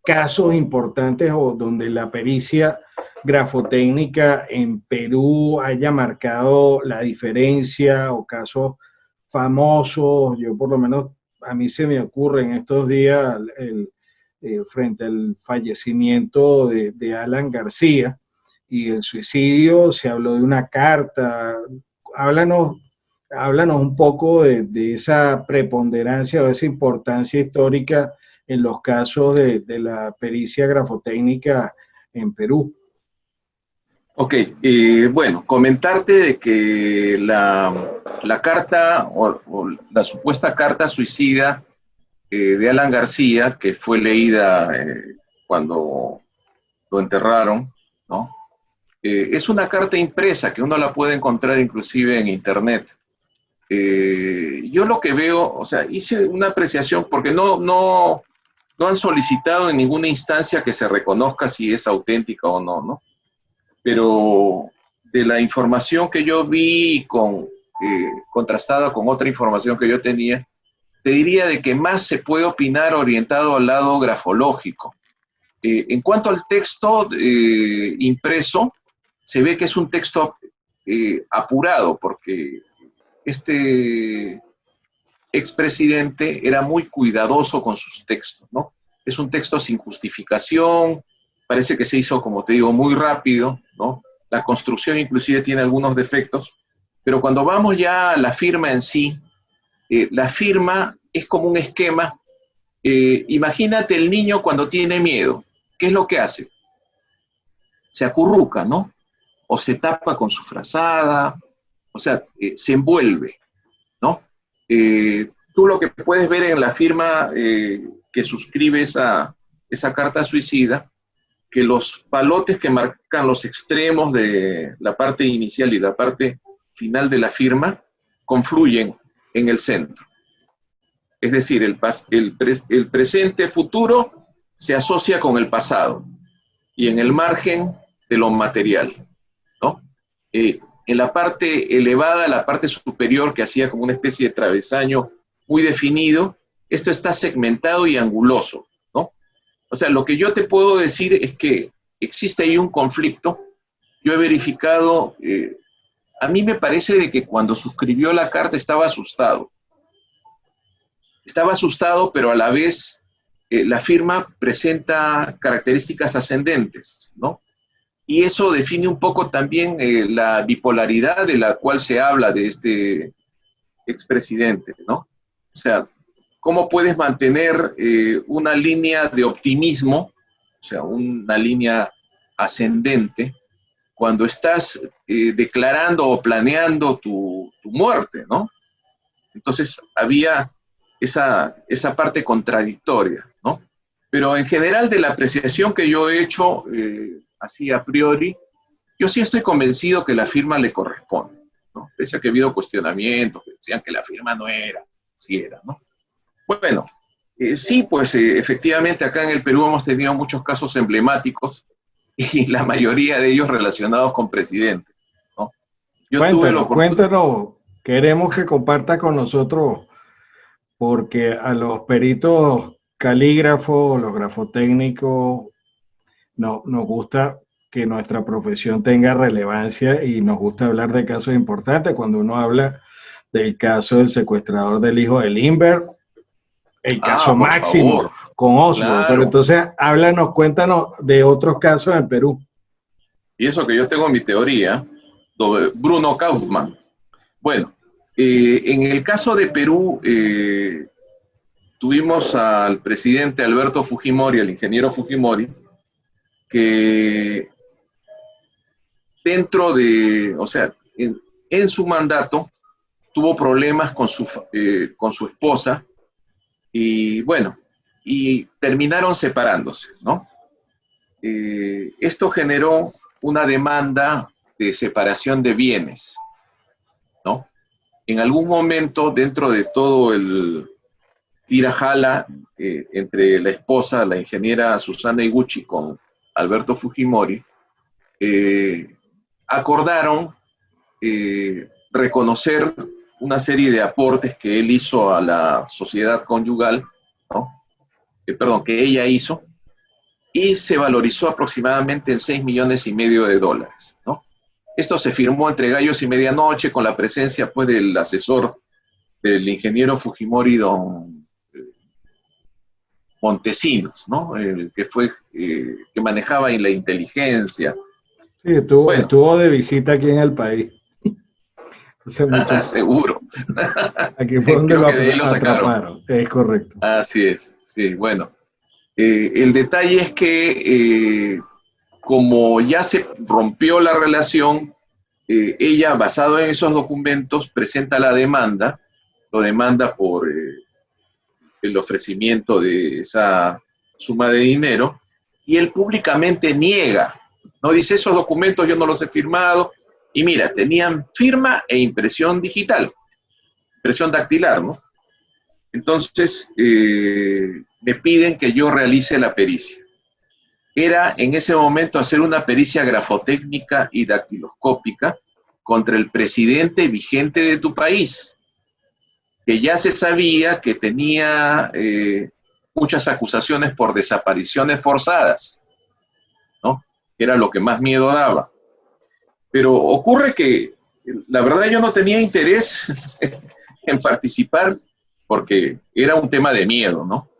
casos importantes o donde la pericia grafotécnica en Perú haya marcado la diferencia o casos famosos. Yo por lo menos, a mí se me ocurre en estos días frente al fallecimiento de Alan García y el suicidio, se habló de una carta. Háblanos un poco de esa preponderancia o esa importancia histórica en los casos de la pericia grafotécnica en Perú. Ok, bueno, comentarte de que la carta o la supuesta carta suicida de Alan García, que fue leída cuando lo enterraron, ¿no? Es una carta impresa que uno la puede encontrar inclusive en internet. Yo lo que veo, o sea, hice una apreciación porque no han solicitado en ninguna instancia que se reconozca si es auténtica o no, ¿no? Pero de la información que yo vi contrastada con otra información que yo tenía, te diría de que más se puede opinar orientado al lado grafológico. En cuanto al texto impreso, se ve que es un texto apurado, porque este expresidente era muy cuidadoso con sus textos, ¿no? Es un texto sin justificación, parece que se hizo, como te digo, muy rápido, ¿no? La construcción inclusive tiene algunos defectos, pero cuando vamos ya a la firma en sí, la firma es como un esquema. Imagínate el niño cuando tiene miedo, ¿qué es lo que hace? Se acurruca, ¿no? O se tapa con su frazada, o sea, se envuelve, ¿no? Tú lo que puedes ver en la firma que suscribe esa carta suicida, que los palotes que marcan los extremos de la parte inicial y la parte final de la firma confluyen en el centro. Es decir, el presente futuro se asocia con el pasado y en el margen de lo material, ¿no? En la parte elevada, la parte superior, que hacía como una especie de travesaño muy definido, esto está segmentado y anguloso, ¿no? O sea, lo que yo te puedo decir es que existe ahí un conflicto. Yo he verificado, a mí me parece de que cuando suscribió la carta estaba asustado. Estaba asustado, pero a la vez la firma presenta características ascendentes, ¿no? Y eso define un poco también la bipolaridad de la cual se habla de este expresidente, ¿no? O sea, ¿cómo puedes mantener una línea de optimismo, o sea, una línea ascendente, cuando estás declarando o planeando tu muerte, ¿no? Entonces había esa parte contradictoria, ¿no? Pero en general de la apreciación que yo he hecho, así a priori, yo sí estoy convencido que la firma le corresponde, ¿no? Pese a que ha habido cuestionamientos que decían que la firma no era, sí era, ¿no? Bueno, sí, pues efectivamente acá en el Perú hemos tenido muchos casos emblemáticos y la mayoría de ellos relacionados con presidentes, ¿no? Cuéntanos, queremos que comparta con nosotros, porque a los peritos calígrafos, los grafotécnicos, nos gusta que nuestra profesión tenga relevancia y nos gusta hablar de casos importantes. Cuando uno habla del caso del secuestrador del hijo de Lindbergh, el caso máximo favor, con Oswald, claro. Pero entonces cuéntanos de otros casos en Perú. Y eso que yo tengo mi teoría, Bruno Kaufman. Bueno, en el caso de Perú, tuvimos al presidente Alberto Fujimori, el ingeniero Fujimori, que dentro de, o sea, en su mandato tuvo problemas con su esposa y bueno, y terminaron separándose, ¿no? Esto generó una demanda de separación de bienes, ¿no? En algún momento, dentro de todo el tira-jala entre la esposa, la ingeniera Susana Higuchi, con Alberto Fujimori, acordaron reconocer una serie de aportes que él hizo a la sociedad conyugal, ¿no? Que ella hizo, y se valorizó aproximadamente en $6,5 millones, ¿no? Esto se firmó entre gallos y medianoche con la presencia, pues, del asesor del ingeniero Fujimori, don Montesinos, ¿no? Que manejaba en la inteligencia. Sí, estuvo de visita aquí en el país. Seguro. Aquí fue donde lo atraparon. Es correcto. Así es, sí, bueno. El detalle es que como ya se rompió la relación, ella, basado en esos documentos, presenta la demanda, lo demanda por el ofrecimiento de esa suma de dinero, y él públicamente niega, no dice: esos documentos yo no los he firmado, y mira, tenían firma e impresión digital, impresión dactilar, ¿no? Entonces, me piden que yo realice la pericia. Era en ese momento hacer una pericia grafotécnica y dactiloscópica contra el presidente vigente de tu país, que ya se sabía que tenía muchas acusaciones por desapariciones forzadas, ¿no? Era lo que más miedo daba. Pero ocurre que, la verdad, yo no tenía interés en participar porque era un tema de miedo, ¿no?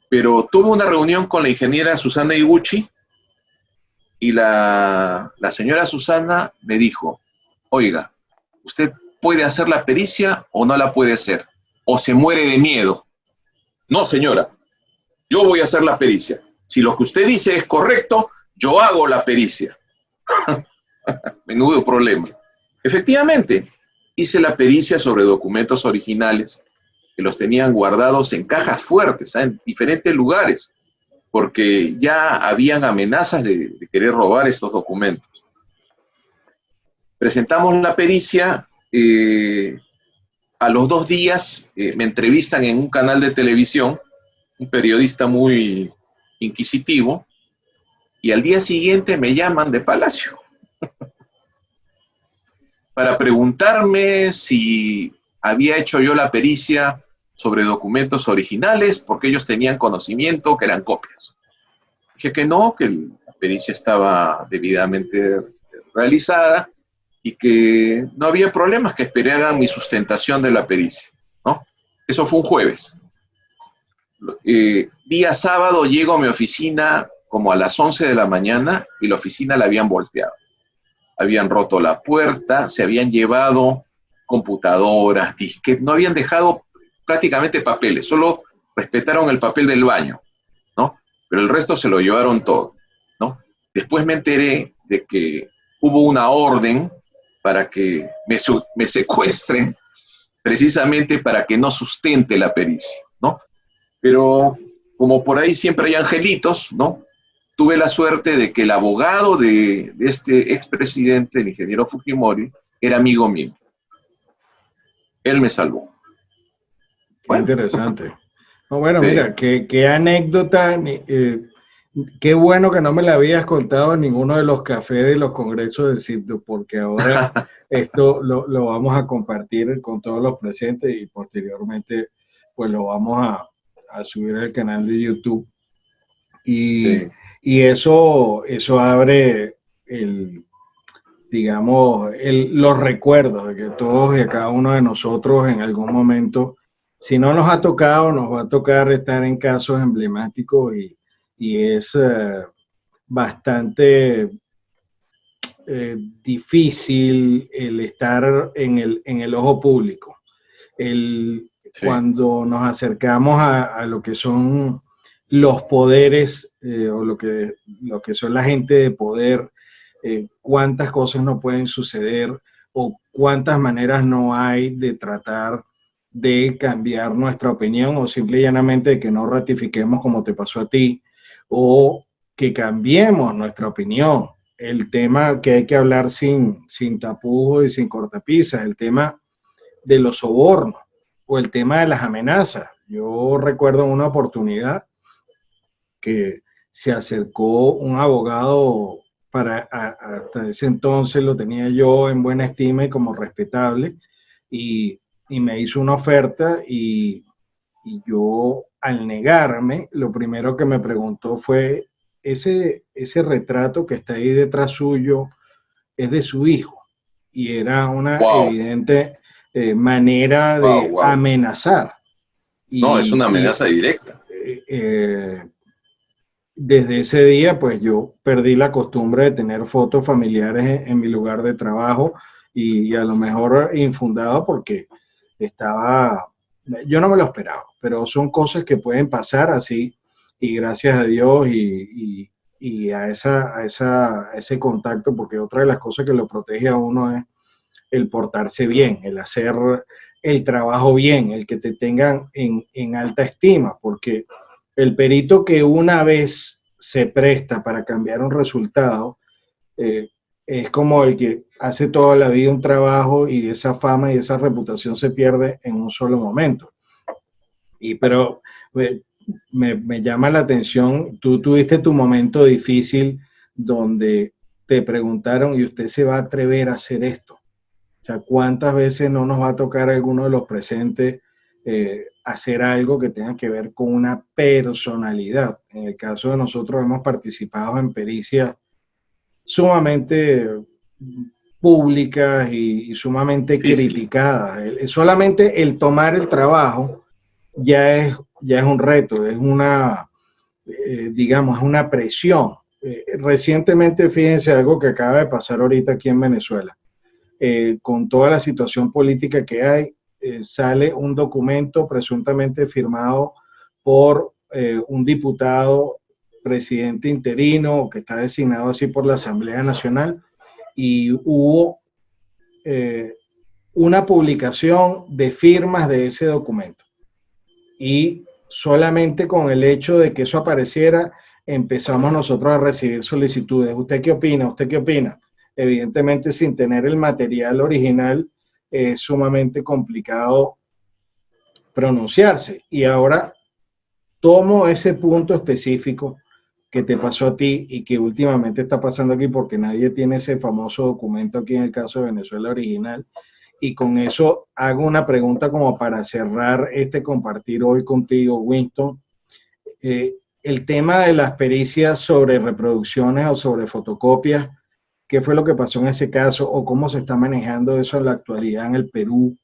Pero tuve una reunión con la ingeniera Susana Higuchi y la señora Susana me dijo: oiga, ¿usted puede hacer la pericia o no la puede hacer? ¿O se muere de miedo? No, señora, yo voy a hacer la pericia. Si lo que usted dice es correcto, yo hago la pericia. Menudo problema. Efectivamente, hice la pericia sobre documentos originales que los tenían guardados en cajas fuertes, en diferentes lugares, porque ya habían amenazas de querer robar estos documentos. Presentamos la pericia, a los 2 días me entrevistan en un canal de televisión, un periodista muy inquisitivo, y al día siguiente me llaman de Palacio para preguntarme si había hecho yo la pericia sobre documentos originales, porque ellos tenían conocimiento que eran copias. Dije que no, que la pericia estaba debidamente realizada y que no había problemas, que esperaran mi sustentación de la pericia, ¿no? Eso fue un jueves. Día sábado llego a mi oficina como a las 11 de la mañana y la oficina la habían volteado. Habían roto la puerta, se habían llevado computadoras, disquetes, no habían dejado prácticamente papeles, solo respetaron el papel del baño, ¿no? Pero el resto se lo llevaron todo, ¿no? Después me enteré de que hubo una orden para que me secuestren, precisamente para que no sustente la pericia, ¿no? Pero como por ahí siempre hay angelitos, ¿no? Tuve la suerte de que el abogado de este expresidente, el ingeniero Fujimori, era amigo mío. Él me salvó. Qué Bueno, interesante. No, bueno, sí. mira, qué anécdota, qué bueno que no me la habías contado en ninguno de los cafés de los congresos del CIPDO, porque ahora esto lo vamos a compartir con todos los presentes y posteriormente pues lo vamos a subir al canal de YouTube. Y, Sí. y eso abre digamos, los recuerdos de que todos y cada uno de nosotros en algún momento, si no nos ha tocado, nos va a tocar estar en casos emblemáticos y es bastante difícil el estar en el ojo público. Sí. Cuando nos acercamos a lo que son los poderes o lo que son la gente de poder, cuántas cosas no pueden suceder o cuántas maneras no hay de tratar de cambiar nuestra opinión o simple y llanamente de que no ratifiquemos como te pasó a ti o que cambiemos nuestra opinión. El tema que hay que hablar sin tapujos y sin cortapisas, el tema de los sobornos o el tema de las amenazas. Yo recuerdo una oportunidad que se acercó un abogado hasta ese entonces lo tenía yo en buena estima y como respetable, y me hizo una oferta y yo al negarme, lo primero que me preguntó fue, ese retrato que está ahí detrás suyo es de su hijo, y era una Wow, evidente manera wow, de wow. amenazar. No, es una Y amenaza directa. desde ese día, pues yo perdí la costumbre de tener fotos familiares en mi lugar de trabajo y a lo mejor infundado porque estaba, yo no me lo esperaba, pero son cosas que pueden pasar así y gracias a Dios y a ese contacto, porque otra de las cosas que lo protege a uno es el portarse bien, el hacer el trabajo bien, el que te tengan en alta estima, porque el perito que una vez se presta para cambiar un resultado, eh, es como el que hace toda la vida un trabajo y esa fama y esa reputación se pierde en un solo momento. Pero eh, me llama la atención, tú tuviste tu momento difícil donde te preguntaron, ¿y usted se va a atrever a hacer esto? O sea, ¿cuántas veces no nos va a tocar a alguno de los presentes hacer algo que tenga que ver con una personalidad? En el caso de nosotros hemos participado en pericias sumamente públicas y sumamente Difícil. criticadas. Solamente el tomar el trabajo ya es un reto, es una, digamos, es una presión. Recientemente, fíjense algo que acaba de pasar ahorita aquí en Venezuela. Con toda la situación política que hay, sale un documento presuntamente firmado por un diputado presidente interino que está designado así por la Asamblea Nacional y hubo una publicación de firmas de ese documento. Y solamente con el hecho de que eso apareciera, empezamos nosotros a recibir solicitudes. ¿Usted qué opina? ¿Usted qué opina? Evidentemente, sin tener el material original, es sumamente complicado pronunciarse. Y ahora tomo ese punto específico que te pasó a ti y que últimamente está pasando aquí porque nadie tiene ese famoso documento aquí en el caso de Venezuela original. Y con eso hago una pregunta como para cerrar este compartir hoy contigo, Winston. El tema de las pericias sobre reproducciones o sobre fotocopias, ¿qué fue lo que pasó en ese caso o cómo se está manejando eso en la actualidad en el Perú?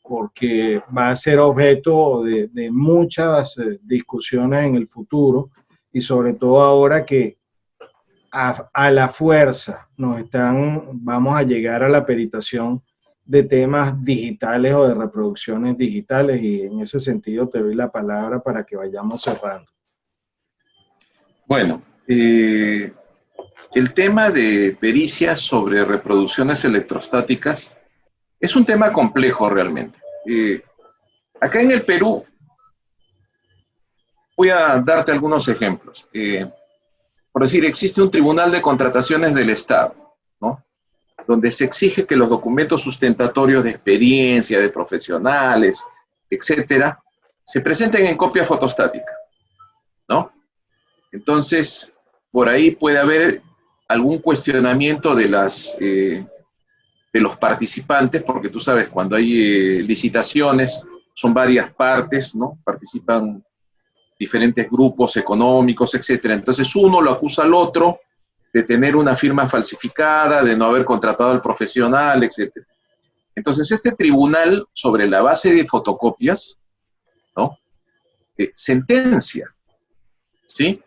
Porque va a ser objeto de muchas discusiones en el futuro y sobre todo ahora que a la fuerza vamos a llegar a la peritación de temas digitales o de reproducciones digitales y en ese sentido te doy la palabra para que vayamos cerrando. Bueno, el tema de pericias sobre reproducciones electrostáticas es un tema complejo realmente. Acá en el Perú, voy a darte algunos ejemplos. Por decir, existe un tribunal de contrataciones del Estado, ¿no? Donde se exige que los documentos sustentatorios de experiencia, de profesionales, etcétera, se presenten en copia fotostática, ¿no? Entonces, por ahí puede haber algún cuestionamiento de los participantes, porque tú sabes, cuando hay licitaciones, son varias partes, ¿no? Participan diferentes grupos económicos, etcétera. Entonces uno lo acusa al otro de tener una firma falsificada, de no haber contratado al profesional, etcétera. Entonces este tribunal, sobre la base de fotocopias, ¿no? Sentencia, ¿sí?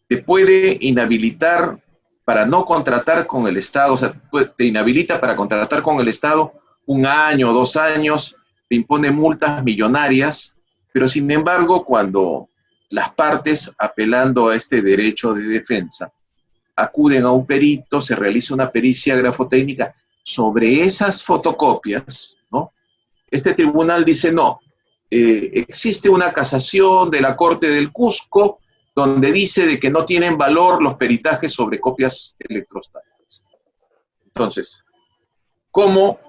Te puede inhabilitar para no contratar con el Estado, o sea, te inhabilita para contratar con el Estado 1 año, 2 años, te impone multas millonarias, pero sin embargo, cuando las partes, apelando a este derecho de defensa, acuden a un perito, se realiza una pericia grafotécnica sobre esas fotocopias, ¿no? Este tribunal dice no, existe una casación de la Corte del Cusco donde dice de que no tienen valor los peritajes sobre copias electrostáticas. Entonces, ¿cómo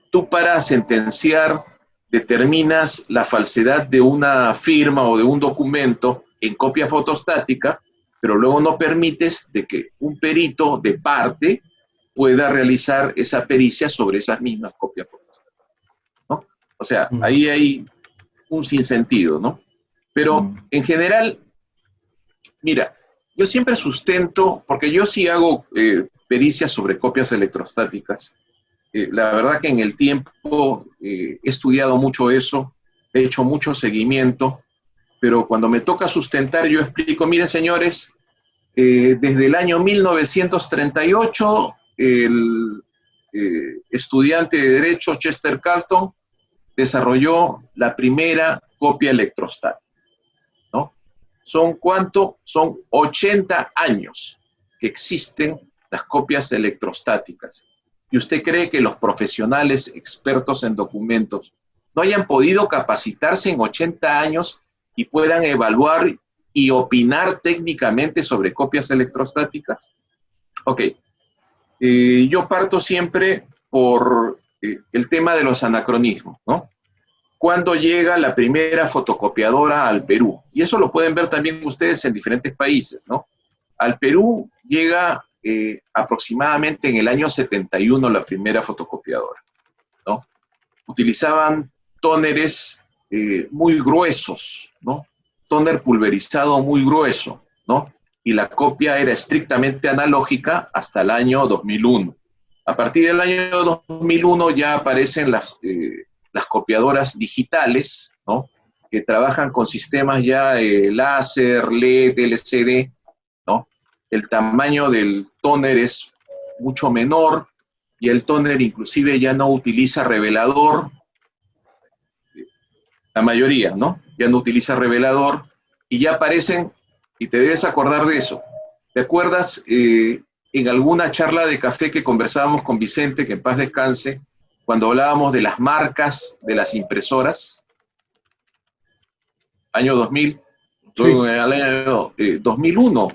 tú para sentenciar determinas la falsedad de una firma o de un documento en copia fotostática, pero luego no permites de que un perito de parte pueda realizar esa pericia sobre esas mismas copias fotostáticas, ¿no? O sea, ahí hay un sinsentido, ¿no? Pero en general, mira, yo siempre sustento, porque yo sí hago pericias sobre copias electrostáticas. La verdad que en el tiempo he estudiado mucho eso, he hecho mucho seguimiento, pero cuando me toca sustentar yo explico, miren señores, desde el año 1938 el estudiante de Derecho Chester Carlton desarrolló la primera copia electrostática, ¿no? ¿Son cuánto? Son 80 años que existen las copias electrostáticas. ¿Y usted cree que los profesionales expertos en documentos no hayan podido capacitarse en 80 años y puedan evaluar y opinar técnicamente sobre copias electrostáticas? Ok. Yo parto siempre por el tema de los anacronismos, ¿no? ¿Cuándo llega la primera fotocopiadora al Perú? Y eso lo pueden ver también ustedes en diferentes países, ¿no? Al Perú llega aproximadamente en el año 71 la primera fotocopiadora, ¿no? Utilizaban tóneres muy gruesos, ¿no? Tóner pulverizado muy grueso, ¿no? Y la copia era estrictamente analógica hasta el año 2001. A partir del año 2001 ya aparecen las copiadoras digitales, ¿no? Que trabajan con sistemas ya láser, LED, LCD, ¿no? El tamaño del tóner es mucho menor y el tóner inclusive ya no utiliza revelador, la mayoría, ¿no? Ya no utiliza revelador y ya aparecen, y te debes acordar de eso. ¿Te acuerdas en alguna charla de café que conversábamos con Vicente, que en paz descanse, cuando hablábamos de las marcas de las impresoras, año 2000, luego Sí, en el año 2001,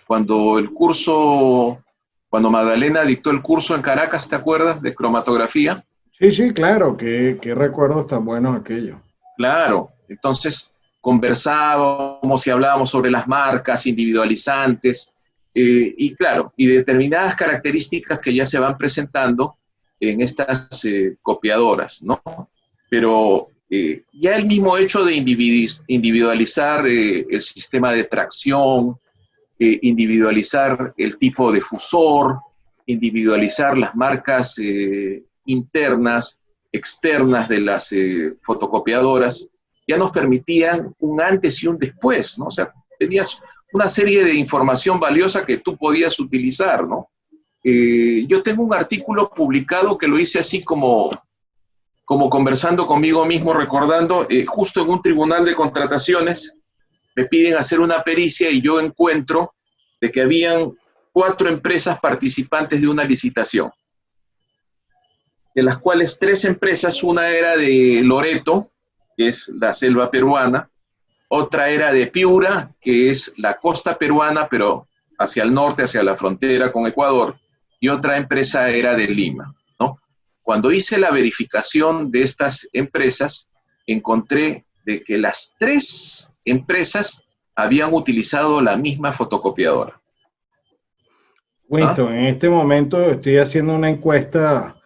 cuando Magdalena dictó el curso en Caracas, ¿te acuerdas? De cromatografía. sí, sí, claro, qué recuerdos tan buenos aquellos. Claro, entonces conversábamos y hablábamos sobre las marcas individualizantes y claro, y determinadas características que ya se van presentando en estas copiadoras, ¿no? Pero ya el mismo hecho de individualizar el sistema de tracción, individualizar el tipo de fusor, individualizar las marcas internas, externas de las fotocopiadoras, ya nos permitían un antes y un después, ¿no? O sea, tenías una serie de información valiosa que tú podías utilizar, ¿no? Yo tengo un artículo publicado que lo hice así como conversando conmigo mismo, recordando, justo en un tribunal de contrataciones, me piden hacer una pericia y yo encuentro de que habían 4 empresas participantes de una licitación, de las cuales 3 empresas, una era de Loreto, que es la selva peruana, otra era de Piura, que es la costa peruana, pero hacia el norte, hacia la frontera con Ecuador, y otra empresa era de Lima, ¿no? Cuando hice la verificación de estas empresas, encontré de que las 3 empresas habían utilizado la misma fotocopiadora. ¿Ah? Winston, en este momento estoy haciendo una encuesta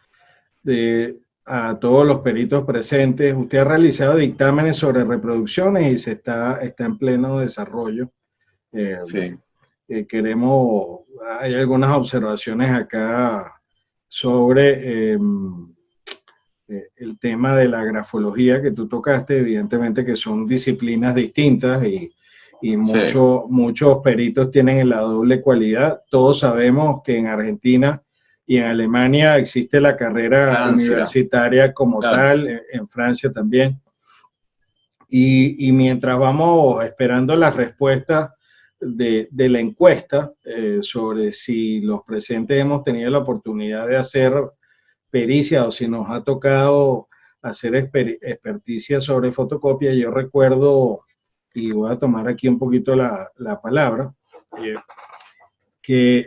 a todos los peritos presentes. Usted ha realizado dictámenes sobre reproducciones y está en pleno desarrollo. Eh, Sí. hay algunas observaciones acá sobre el tema de la grafología que tú tocaste, evidentemente que son disciplinas distintas y Sí. muchos peritos tienen la doble cualidad. Todos sabemos que en Argentina y en Alemania existe la carrera Francia, universitaria como claro. tal, en Francia también. Y mientras vamos esperando las respuestas de la encuesta sobre si los presentes hemos tenido la oportunidad de hacer pericia o si nos ha tocado hacer experticia sobre fotocopia, yo recuerdo, y voy a tomar aquí un poquito la palabra, que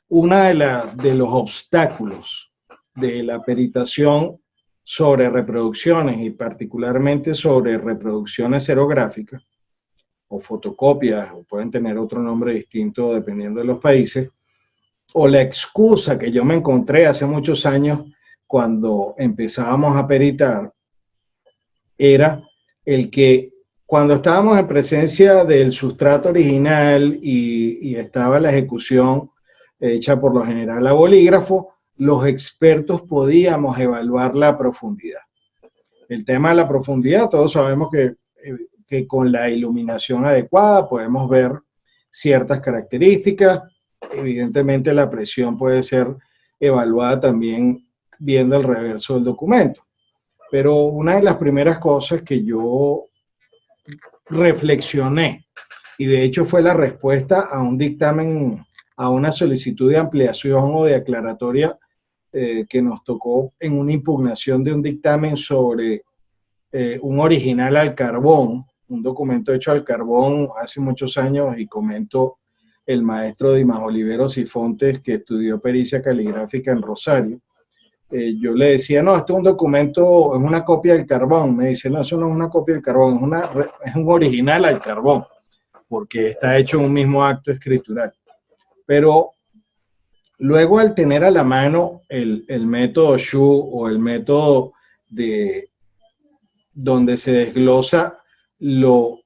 una de los obstáculos de la peritación sobre reproducciones y particularmente sobre reproducciones serográficas o fotocopias, o pueden tener otro nombre distinto dependiendo de los países, o la excusa que yo me encontré hace muchos años cuando empezábamos a peritar, era el que cuando estábamos en presencia del sustrato original y estaba la ejecución hecha por lo general a bolígrafo, los expertos podíamos evaluar la profundidad. El tema de la profundidad, todos sabemos que con la iluminación adecuada podemos ver ciertas características. Evidentemente la presión puede ser evaluada también viendo el reverso del documento. Pero una de las primeras cosas que yo reflexioné, y de hecho fue la respuesta a un dictamen, a una solicitud de ampliación o de aclaratoria que nos tocó en una impugnación de un dictamen sobre un original al carbón, un documento hecho al carbón hace muchos años, y comento el maestro Dimas Oliveros y Fontes, que estudió pericia caligráfica en Rosario. Yo le decía, no, esto es un documento, es una copia del carbón. Me dice, no, eso no es una copia del carbón, es un original al carbón, porque está hecho en un mismo acto escritural. Pero luego, al tener a la mano el método Shu o el método de donde se desglosa lo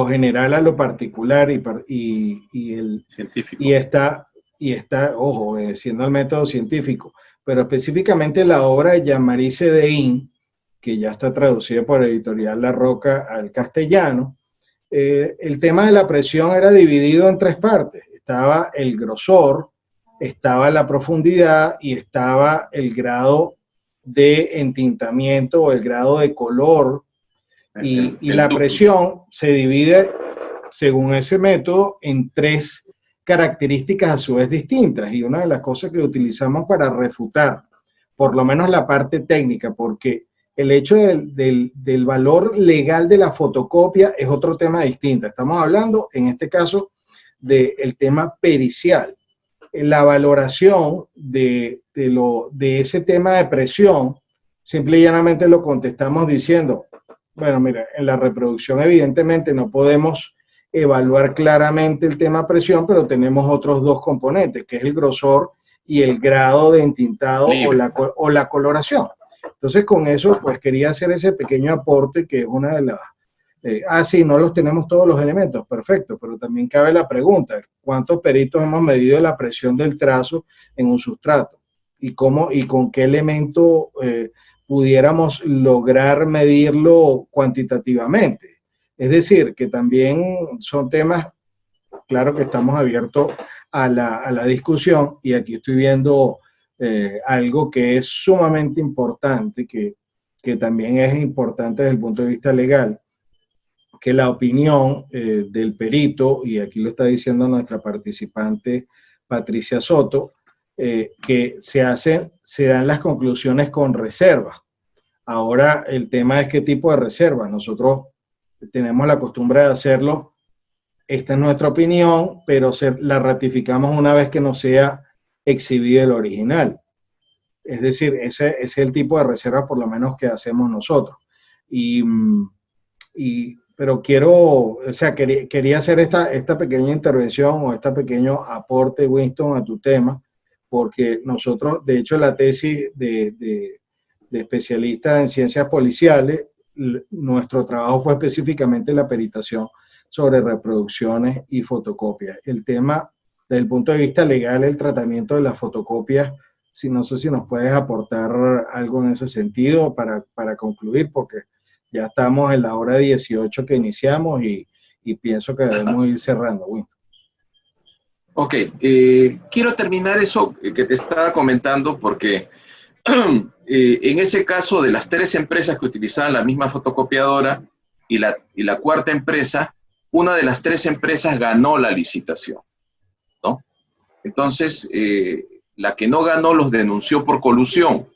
general a lo particular Científico. y está, ojo, obedeciendo al método científico, pero específicamente la obra de Jean-Marie Cédin, que ya está traducida por Editorial La Roca al castellano, el tema de la presión era dividido en 3 partes. Estaba el grosor, estaba la profundidad y estaba el grado de entintamiento o el grado de color, y la presión se divide según ese método en 3 características a su vez distintas, y una de las cosas que utilizamos para refutar por lo menos la parte técnica, porque el hecho del valor legal de la fotocopia es otro tema distinto. Estamos hablando, en este caso, del tema pericial. La valoración de ese tema de presión, simple y llanamente lo contestamos diciendo, bueno, mira, en la reproducción evidentemente no podemos evaluar claramente el tema presión, pero tenemos otros dos componentes, que es el grosor y el grado de entintado o la coloración. Entonces, con eso, pues quería hacer ese pequeño aporte, que es una de las... sí, no los tenemos todos los elementos, perfecto, pero también cabe la pregunta, ¿cuántos peritos hemos medido la presión del trazo en un sustrato? ¿Y cómo y con qué elemento pudiéramos lograr medirlo cuantitativamente? Es decir, que también son temas, claro que estamos abiertos a la discusión, y aquí estoy viendo algo que es sumamente importante, que también es importante desde el punto de vista legal, que la opinión del perito, y aquí lo está diciendo nuestra participante Patricia Soto, que se dan las conclusiones con reserva. Ahora el tema es qué tipo de reservas. Nosotros tenemos la costumbre de hacerlo, esta es nuestra opinión, pero la ratificamos una vez que nos sea exhibido el original. Es decir, ese es el tipo de reserva por lo menos que hacemos nosotros. Pero quería hacer esta pequeña intervención o este pequeño aporte, Winston, a tu tema, porque nosotros, de hecho, la tesis de especialista en ciencias policiales, nuestro trabajo fue específicamente la peritación sobre reproducciones y fotocopias. El tema, desde el punto de vista legal, el tratamiento de las fotocopias, no sé si nos puedes aportar algo en ese sentido para concluir, porque ya estamos en la hora 18 que iniciamos y pienso que debemos ir cerrando, Winston. Ok, quiero terminar eso que te estaba comentando porque en ese caso de las 3 empresas que utilizaban la misma fotocopiadora y la cuarta empresa, una de las 3 empresas ganó la licitación, ¿no? Entonces, la que no ganó los denunció por colusión,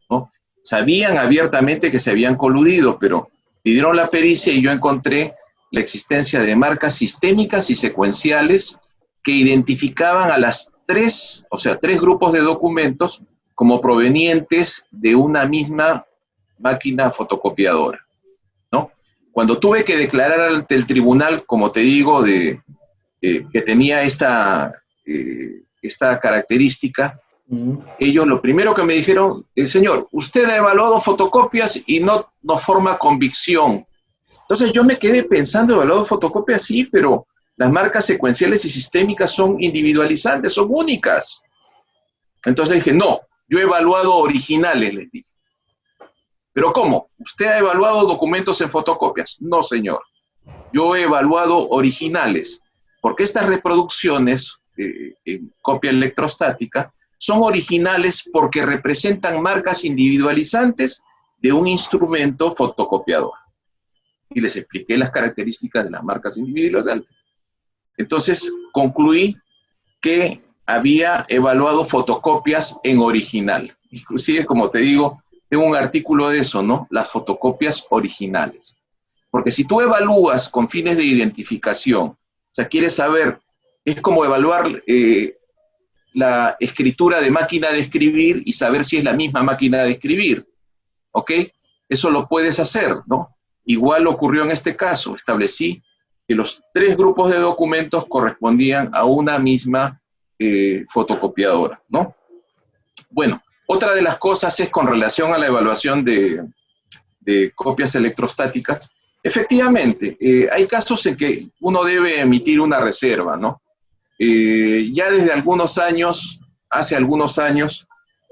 ¿no? Sabían abiertamente que se habían coludido, pero pidieron la pericia y yo encontré la existencia de marcas sistémicas y secuenciales que identificaban a las 3, o sea, 3 grupos de documentos como provenientes de una misma máquina fotocopiadora, ¿no? Cuando tuve que declarar ante el tribunal, como te digo, que tenía esta característica, ellos lo primero que me dijeron, señor, usted ha evaluado fotocopias y no forma convicción. Entonces yo me quedé pensando, evaluado fotocopias, sí, pero las marcas secuenciales y sistémicas son individualizantes, son únicas. Entonces dije, no, yo he evaluado originales, les dije. ¿Pero cómo? ¿Usted ha evaluado documentos en fotocopias? No, señor. Yo he evaluado originales, porque estas reproducciones en copia electrostática son originales porque representan marcas individualizantes de un instrumento fotocopiador. Y les expliqué las características de las marcas individualizantes. Entonces concluí que había evaluado fotocopias en original. Inclusive, como te digo, tengo un artículo de eso, ¿no? Las fotocopias originales. Porque si tú evalúas con fines de identificación, o sea, quieres saber, es como evaluar la escritura de máquina de escribir y saber si es la misma máquina de escribir, ¿ok? Eso lo puedes hacer, ¿no? Igual ocurrió en este caso, establecí que los 3 grupos de documentos correspondían a una misma fotocopiadora, ¿no? Bueno, otra de las cosas es con relación a la evaluación de copias electrostáticas. Efectivamente, hay casos en que uno debe emitir una reserva, ¿no? Ya desde algunos años, hace algunos años,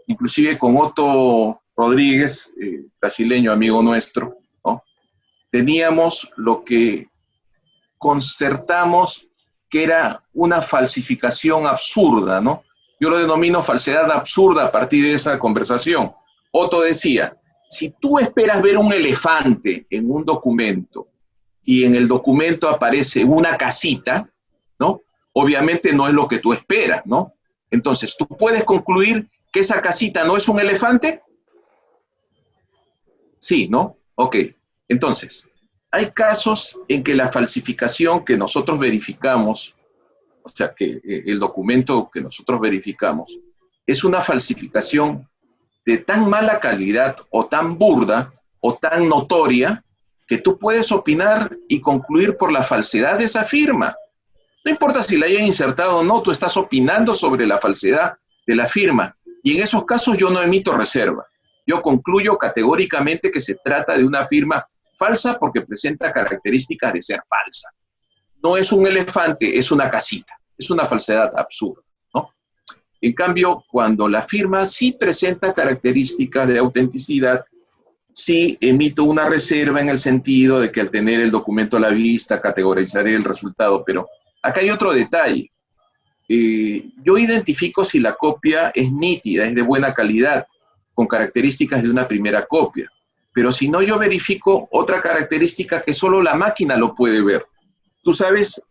inclusive con Otto Rodríguez, brasileño amigo nuestro, ¿no? Teníamos lo que concertamos que era una falsificación absurda, ¿no? Yo lo denomino falsedad absurda a partir de esa conversación. Otto decía, si tú esperas ver un elefante en un documento y en el documento aparece una casita, ¿no? Obviamente no es lo que tú esperas, ¿no? Entonces tú puedes concluir ¿Que esa casita no es un elefante? Sí, ¿no? Ok. Entonces, hay casos en que la falsificación que nosotros verificamos, o sea, que el documento que nosotros verificamos, es una falsificación de tan mala calidad o tan burda o tan notoria que tú puedes opinar y concluir por la falsedad de esa firma. No importa si la hayan insertado o no, tú estás opinando sobre la falsedad de la firma. Y en esos casos yo no emito reserva. Yo concluyo categóricamente que se trata de una firma falsa porque presenta características de ser falsa. No es un elefante, es una casita. Es una falsedad absurda, ¿no? En cambio, cuando la firma sí presenta características de autenticidad, sí emito una reserva en el sentido de que al tener el documento a la vista categorizaré el resultado, pero acá hay otro detalle. Yo identifico si la copia es nítida, es de buena calidad, con características de una primera copia, pero si no, yo verifico otra característica que solo la máquina lo puede ver. Tú sabes,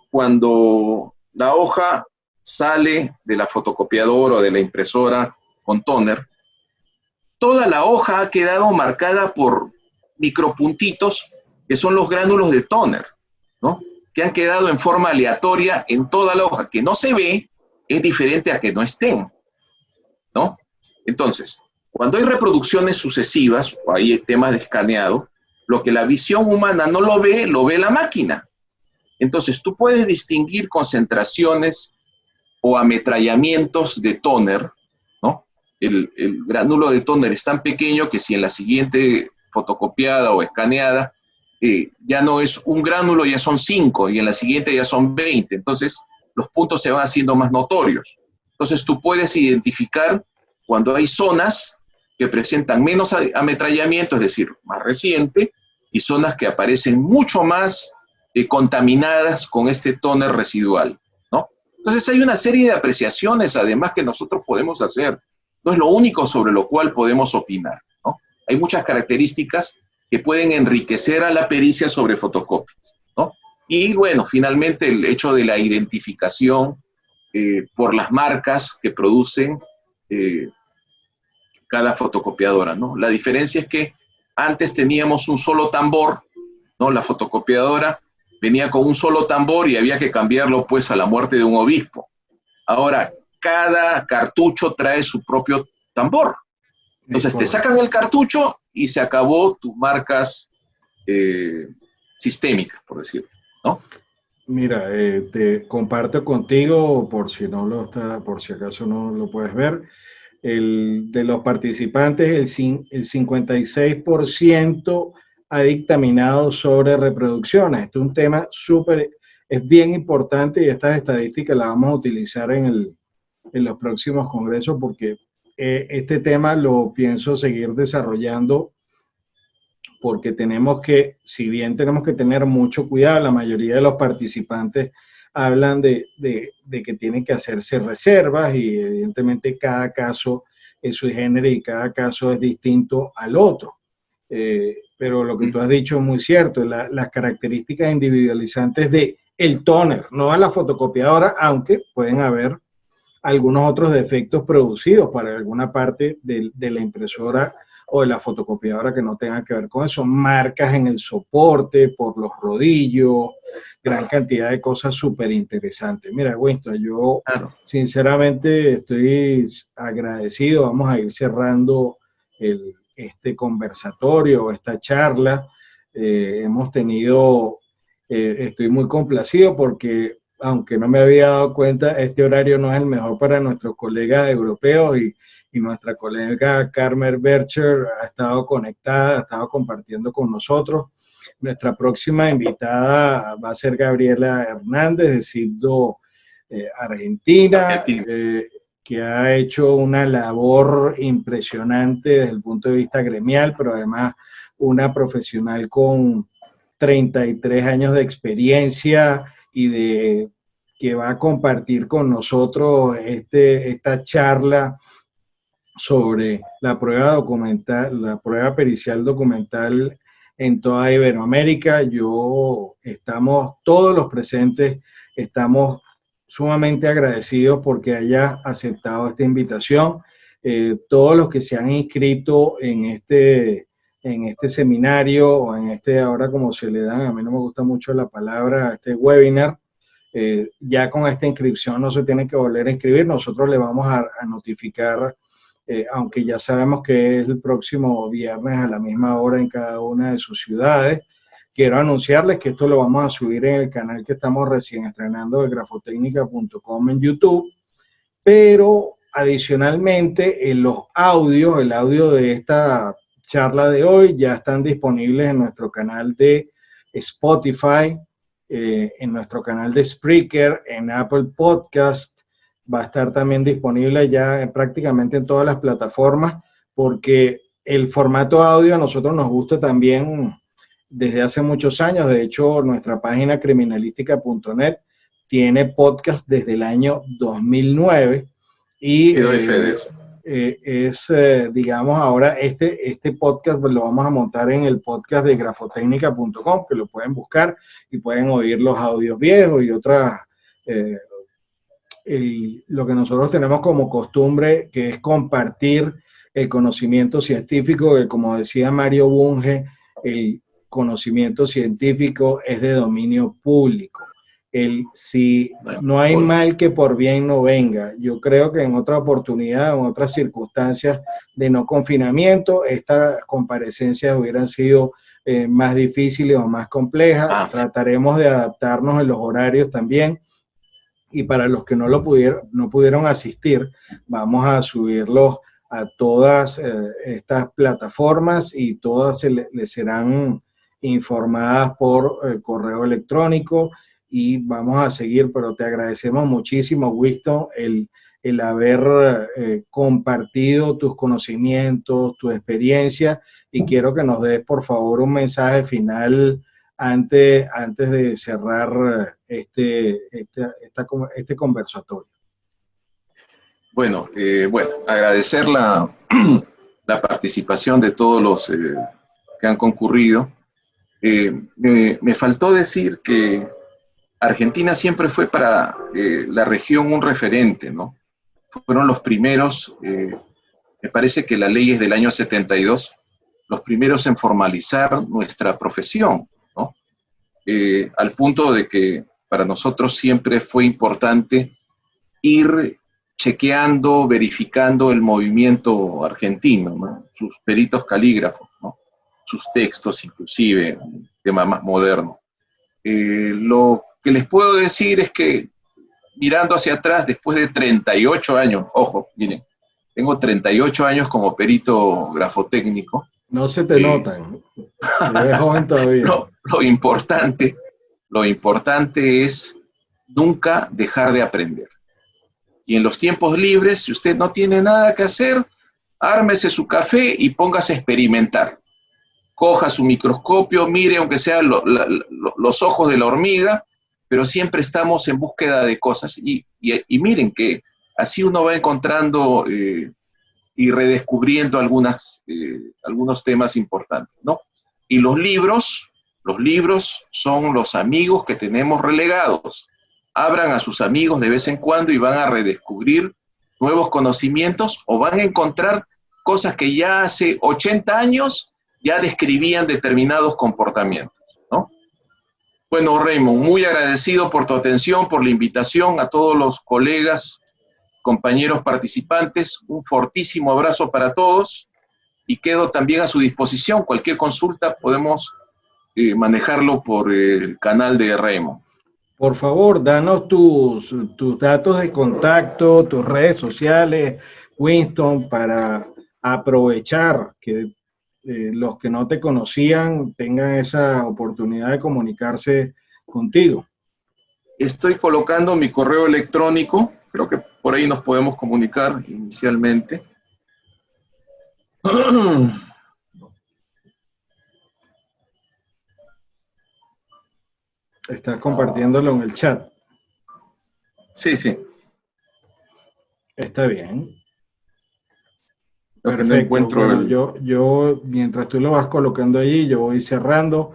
cuando la hoja sale de la fotocopiadora o de la impresora con tóner, toda la hoja ha quedado marcada por micropuntitos que son los gránulos de tóner, ¿no? Que han quedado en forma aleatoria en toda la hoja, que no se ve, es diferente a que no estén, ¿no? Entonces, cuando hay reproducciones sucesivas, o hay temas de escaneado, lo que la visión humana no lo ve la máquina. Entonces, tú puedes distinguir concentraciones o ametrallamientos de tóner, ¿no? El gránulo de tóner es tan pequeño que si en la siguiente fotocopiada o escaneada ya no es un gránulo, ya son 5, y en la siguiente ya son 20. Entonces, los puntos se van haciendo más notorios. Entonces, tú puedes identificar cuando hay zonas que presentan menos ametrallamiento, es decir, más reciente, y zonas que aparecen mucho más contaminadas con este tóner residual, ¿no? Entonces, hay una serie de apreciaciones, además, que nosotros podemos hacer. No es lo único sobre lo cual podemos opinar, ¿no? Hay muchas características que pueden enriquecer a la pericia sobre fotocopias, ¿no? Y bueno, finalmente el hecho de la identificación por las marcas que producen cada fotocopiadora, ¿no? La diferencia es que antes teníamos un solo tambor, ¿no? La fotocopiadora venía con un solo tambor y había que cambiarlo pues a la muerte de un obispo. Ahora, cada cartucho trae su propio tambor. Entonces te sacan el cartucho y se acabó tus marcas sistémicas, por decirlo, ¿no? Mira, te comparto contigo, por si no lo está, por si acaso no lo puedes ver, de los participantes, el 56% ha dictaminado sobre reproducciones. Este es un tema súper, es bien importante y estas estadísticas las vamos a utilizar en los próximos congresos porque este tema lo pienso seguir desarrollando porque tenemos que, si bien tenemos que tener mucho cuidado, la mayoría de los participantes hablan de que tienen que hacerse reservas y evidentemente cada caso es sui generis y cada caso es distinto al otro. Pero lo que tú has dicho es muy cierto, las características individualizantes de el tóner, no a la fotocopiadora, aunque pueden haber algunos otros defectos producidos para alguna parte de la impresora o de la fotocopiadora que no tengan que ver con eso, marcas en el soporte, por los rodillos, gran cantidad de cosas súper interesantes. Mira, Winston, yo sinceramente estoy agradecido, vamos a ir cerrando este conversatorio, esta charla. Hemos tenido, estoy muy complacido porque aunque no me había dado cuenta, este horario no es el mejor para nuestros colegas europeos y nuestra colega Carmen Bercher ha estado conectada, ha estado compartiendo con nosotros. Nuestra próxima invitada va a ser Gabriela Hernández de CIBDO Argentina, que ha hecho una labor impresionante desde el punto de vista gremial, pero además una profesional con 33 años de experiencia y que va a compartir con nosotros esta charla sobre la prueba documental, la prueba pericial documental en toda Iberoamérica. Todos los presentes estamos sumamente agradecidos porque haya aceptado esta invitación. todos los que se han inscrito en este seminario o en ahora como se le dan, a mí no me gusta mucho la palabra, este webinar, ya con esta inscripción no se tienen que volver a inscribir, nosotros le vamos a notificar, aunque ya sabemos que es el próximo viernes a la misma hora en cada una de sus ciudades. Quiero anunciarles que esto lo vamos a subir en el canal que estamos recién estrenando de grafotecnica.com en YouTube, pero adicionalmente en los audios, el audio de esta charla de hoy ya están disponibles en nuestro canal de Spotify, en nuestro canal de Spreaker, en Apple Podcast. Va a estar también disponible ya prácticamente en todas las plataformas, porque el formato audio a nosotros nos gusta también desde hace muchos años. De hecho, nuestra página criminalística.net tiene podcast desde el año 2009 y digamos, ahora este podcast lo vamos a montar en el podcast de grafotecnica.com, que lo pueden buscar y pueden oír los audios viejos y otras, lo que nosotros tenemos como costumbre, que es compartir el conocimiento científico, que como decía Mario Bunge, el conocimiento científico es de dominio público. Si no hay mal que por bien no venga, yo creo que en otra oportunidad, en otras circunstancias de no confinamiento, estas comparecencias hubieran sido más difíciles o más complejas. Trataremos de adaptarnos en los horarios también, y para los que no pudieron asistir, vamos a subirlos a todas estas plataformas y todas les serán informadas por correo electrónico. Y vamos a seguir, pero te agradecemos muchísimo, Winston, el haber compartido tus conocimientos, tu experiencia, y quiero que nos des, por favor, un mensaje final antes de cerrar este conversatorio. Bueno, agradecer la participación de todos los que han concurrido. Me faltó decir que Argentina siempre fue para la región un referente, ¿no? Fueron los primeros, me parece que la ley es del año 72, los primeros en formalizar nuestra profesión, ¿no? Al punto de que para nosotros siempre fue importante ir chequeando, verificando el movimiento argentino, ¿no? Sus peritos calígrafos, ¿no? Sus textos, inclusive, un tema más moderno. Lo que les puedo decir es que, mirando hacia atrás, después de 38 años, ojo, miren, tengo 38 años como perito grafotécnico. No se te notan, eres joven todavía. Lo importante es nunca dejar de aprender. Y en los tiempos libres, si usted no tiene nada que hacer, ármese su café y póngase a experimentar. Coja su microscopio, mire aunque sea los ojos de la hormiga, pero siempre estamos en búsqueda de cosas. Y miren que así uno va encontrando y redescubriendo algunos temas importantes, ¿no? Y los libros son los amigos que tenemos relegados. Abran a sus amigos de vez en cuando y van a redescubrir nuevos conocimientos, o van a encontrar cosas que ya hace 80 años ya describían determinados comportamientos, ¿no? Bueno, Raymond, muy agradecido por tu atención, por la invitación, a todos los colegas, compañeros participantes. Un fortísimo abrazo para todos y quedo también a su disposición. Cualquier consulta podemos manejarlo por el canal de Raymond. Por favor, danos tus datos de contacto, tus redes sociales, Winston, para aprovechar que los que no te conocían tengan esa oportunidad de comunicarse contigo. Estoy colocando mi correo electrónico, creo que por ahí nos podemos comunicar inicialmente. Estás compartiéndolo en el chat. Sí, sí. Está bien. Perfecto. No encuentro bueno, yo, mientras tú lo vas colocando allí, yo voy cerrando.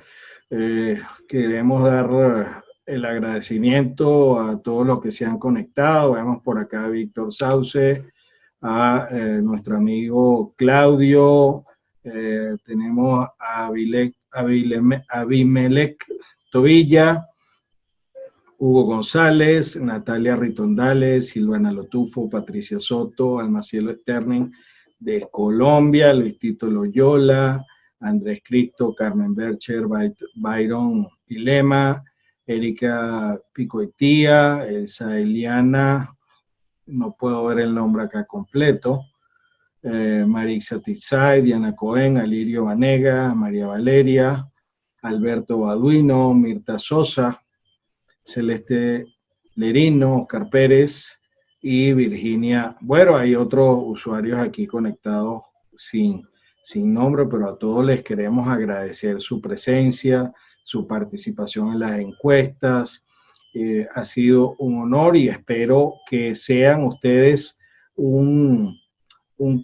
Queremos dar el agradecimiento a todos los que se han conectado. Vemos por acá a Víctor Sauce, a nuestro amigo Claudio, tenemos a Abimelec Tobilla, Hugo González, Natalia Ritondales, Silvana Lotufo, Patricia Soto, Almacielo Sterling de Colombia, Luis Tito Loyola, Andrés Cristo, Carmen Bercher, Byron Ilema, Erika Picoetía, Elsa Eliana, no puedo ver el nombre acá completo, Marisa Tizay, Diana Cohen, Alirio Vanega, María Valeria, Alberto Baduino, Mirta Sosa, Celeste Lerino, Oscar Pérez y Virginia. Bueno, hay otros usuarios aquí conectados sin nombre, pero a todos les queremos agradecer su presencia, su participación en las encuestas. Ha sido un honor y espero que sean ustedes un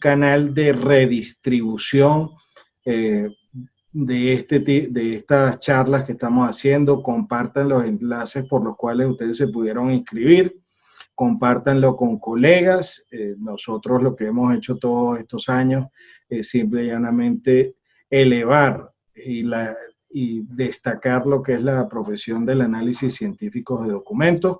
canal de redistribución de estas charlas que estamos haciendo. Compartan los enlaces por los cuales ustedes se pudieron inscribir, compártanlo con colegas. Nosotros lo que hemos hecho todos estos años es simple y llanamente elevar y destacar lo que es la profesión del análisis científico de documentos.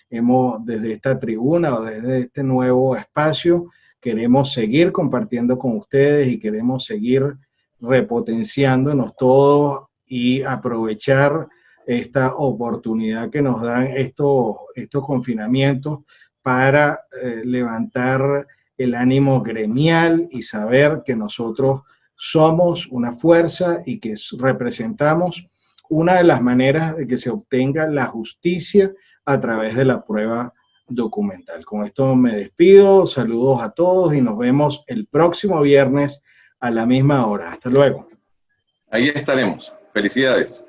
Desde esta tribuna o desde este nuevo espacio, queremos seguir compartiendo con ustedes y queremos seguir repotenciándonos todos y aprovechar esta oportunidad que nos dan estos confinamientos para levantar el ánimo gremial y saber que nosotros somos una fuerza y que representamos una de las maneras de que se obtenga la justicia a través de la prueba documental. Con esto me despido, saludos a todos y nos vemos el próximo viernes a la misma hora. Hasta luego. Ahí estaremos. Felicidades.